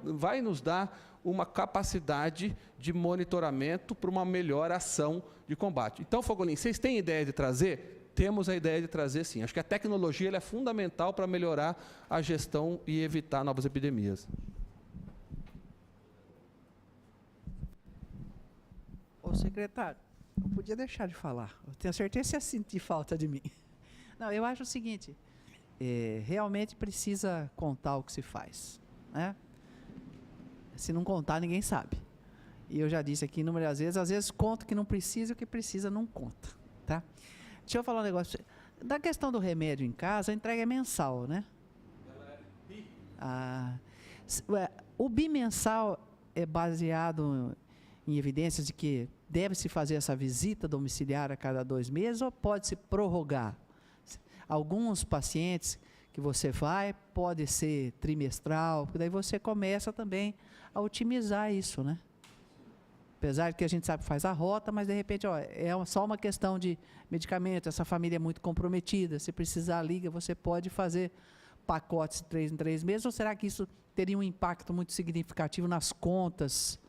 [SPEAKER 1] vai nos dar uma capacidade de monitoramento para uma melhor ação de combate. Então, Fogolin, vocês têm ideia de trazer? Temos a ideia de trazer, sim. Acho que a tecnologia ela é fundamental para melhorar a gestão e evitar novas epidemias.
[SPEAKER 3] Ô, secretário, não podia deixar de falar. Eu tenho certeza que você sentir falta de mim. Não, eu acho o seguinte, realmente precisa contar o que se faz, né? Se não contar, ninguém sabe. E eu já disse aqui inúmeras vezes, às vezes conta o que não precisa, o que precisa não conta, tá? Deixa eu falar um negócio. Da questão do remédio em casa, a entrega é mensal, né? O bimensal é baseado em evidências de que deve-se fazer essa visita domiciliar a cada 2 meses ou pode-se prorrogar? Alguns pacientes que você vai, pode ser trimestral, porque daí você começa também a otimizar isso, né? Apesar de que a gente sabe que faz a rota, mas de repente é só uma questão de medicamento, essa família é muito comprometida, se precisar liga, você pode fazer pacotes de 3 em 3 meses, ou será que isso teria um impacto muito significativo nas contas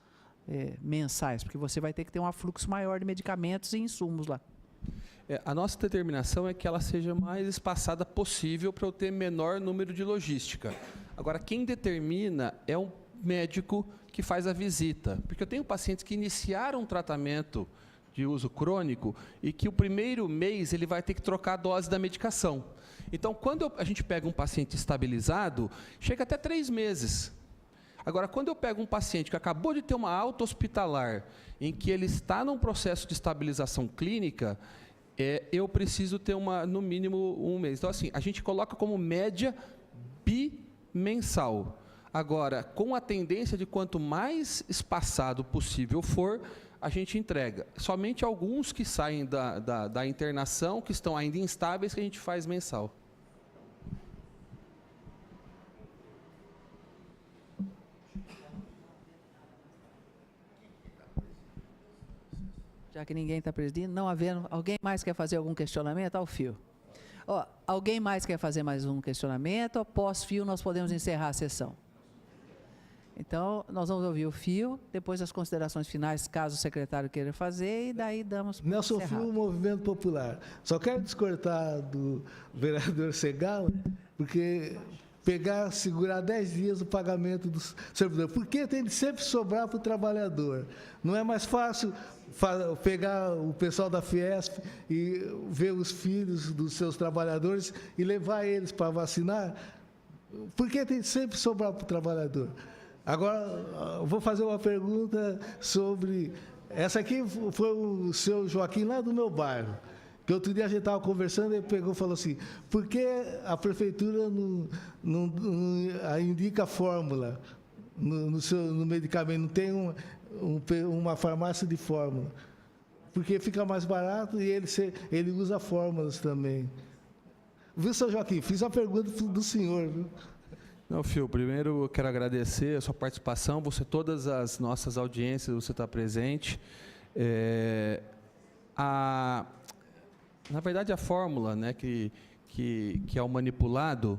[SPEAKER 3] mensais, porque você vai ter que ter um afluxo maior de medicamentos e insumos lá.
[SPEAKER 1] A nossa determinação é que ela seja mais espaçada possível para eu ter menor número de logística. Agora, quem determina é um médico que faz a visita, porque eu tenho pacientes que iniciaram um tratamento de uso crônico e que o primeiro mês ele vai ter que trocar a dose da medicação. Então, quando a gente pega um paciente estabilizado, chega até 3 meses. Agora, quando eu pego um paciente que acabou de ter uma alta hospitalar, em que ele está num processo de estabilização clínica, eu preciso ter no mínimo 1 mês. Então, assim, a gente coloca como média bimensal. Agora, com a tendência de quanto mais espaçado possível for, a gente entrega. Somente alguns que saem da internação, que estão ainda instáveis, que a gente faz mensal.
[SPEAKER 3] Já que ninguém está presidindo, não havendo, alguém mais quer fazer algum questionamento? Ao fio. Alguém mais quer fazer mais um questionamento? Pós-fio, nós podemos encerrar a sessão. Então, nós vamos ouvir o fio, depois as considerações finais, caso o secretário queira fazer, e daí damos para
[SPEAKER 4] Nelson Fio, Movimento Popular. Só quero discordar do vereador Segala, porque segurar 10 dias o pagamento do servidor. Por que tem de sempre sobrar para o trabalhador? Não é mais fácil pegar o pessoal da Fiesp e ver os filhos dos seus trabalhadores e levar eles para vacinar? Por que tem de sempre sobrar para o trabalhador? Agora, vou fazer uma pergunta sobre... Essa aqui foi o seu Joaquim, lá do meu bairro, que outro dia a gente estava conversando, ele pegou e falou assim, por que a prefeitura não indica fórmula no medicamento, não tem uma farmácia de fórmula? Porque fica mais barato e ele usa fórmulas também. Viu, seu Joaquim? Fiz a pergunta do senhor, viu?
[SPEAKER 1] Não, Fio, primeiro eu quero agradecer a sua participação, todas as nossas audiências, você está presente. Na verdade, a fórmula, né, que é o manipulado,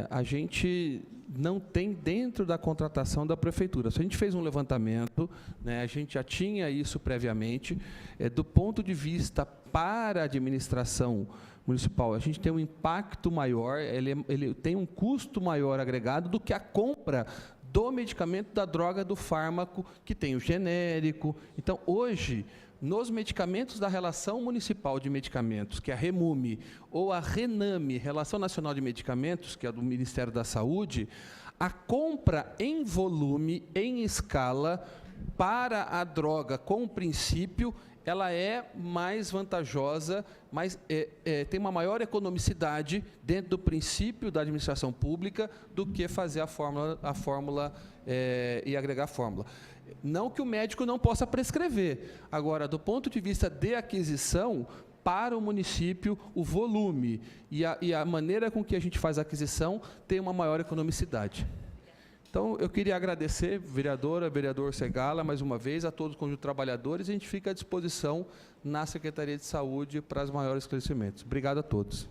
[SPEAKER 1] a gente não tem dentro da contratação da prefeitura. Se a gente fez um levantamento, né, a gente já tinha isso previamente, do ponto de vista para a administração municipal, a gente tem um impacto maior, ele tem um custo maior agregado do que a compra do medicamento, da droga, do fármaco, que tem o genérico. Então, hoje, nos medicamentos da Relação Municipal de Medicamentos, que é a REMUME, ou a RENAME, Relação Nacional de Medicamentos, que é do Ministério da Saúde, a compra em volume, em escala, para a droga com princípio, ela é mais vantajosa, tem uma maior economicidade dentro do princípio da administração pública do que fazer a fórmula e agregar a fórmula. Não que o médico não possa prescrever. Agora, do ponto de vista de aquisição, para o município, o volume e a maneira com que a gente faz a aquisição tem uma maior economicidade. Então, eu queria agradecer, vereador Segala, mais uma vez, a todos os conjuntos de trabalhadores, e a gente fica à disposição na Secretaria de Saúde para os maiores esclarecimentos. Obrigado a todos.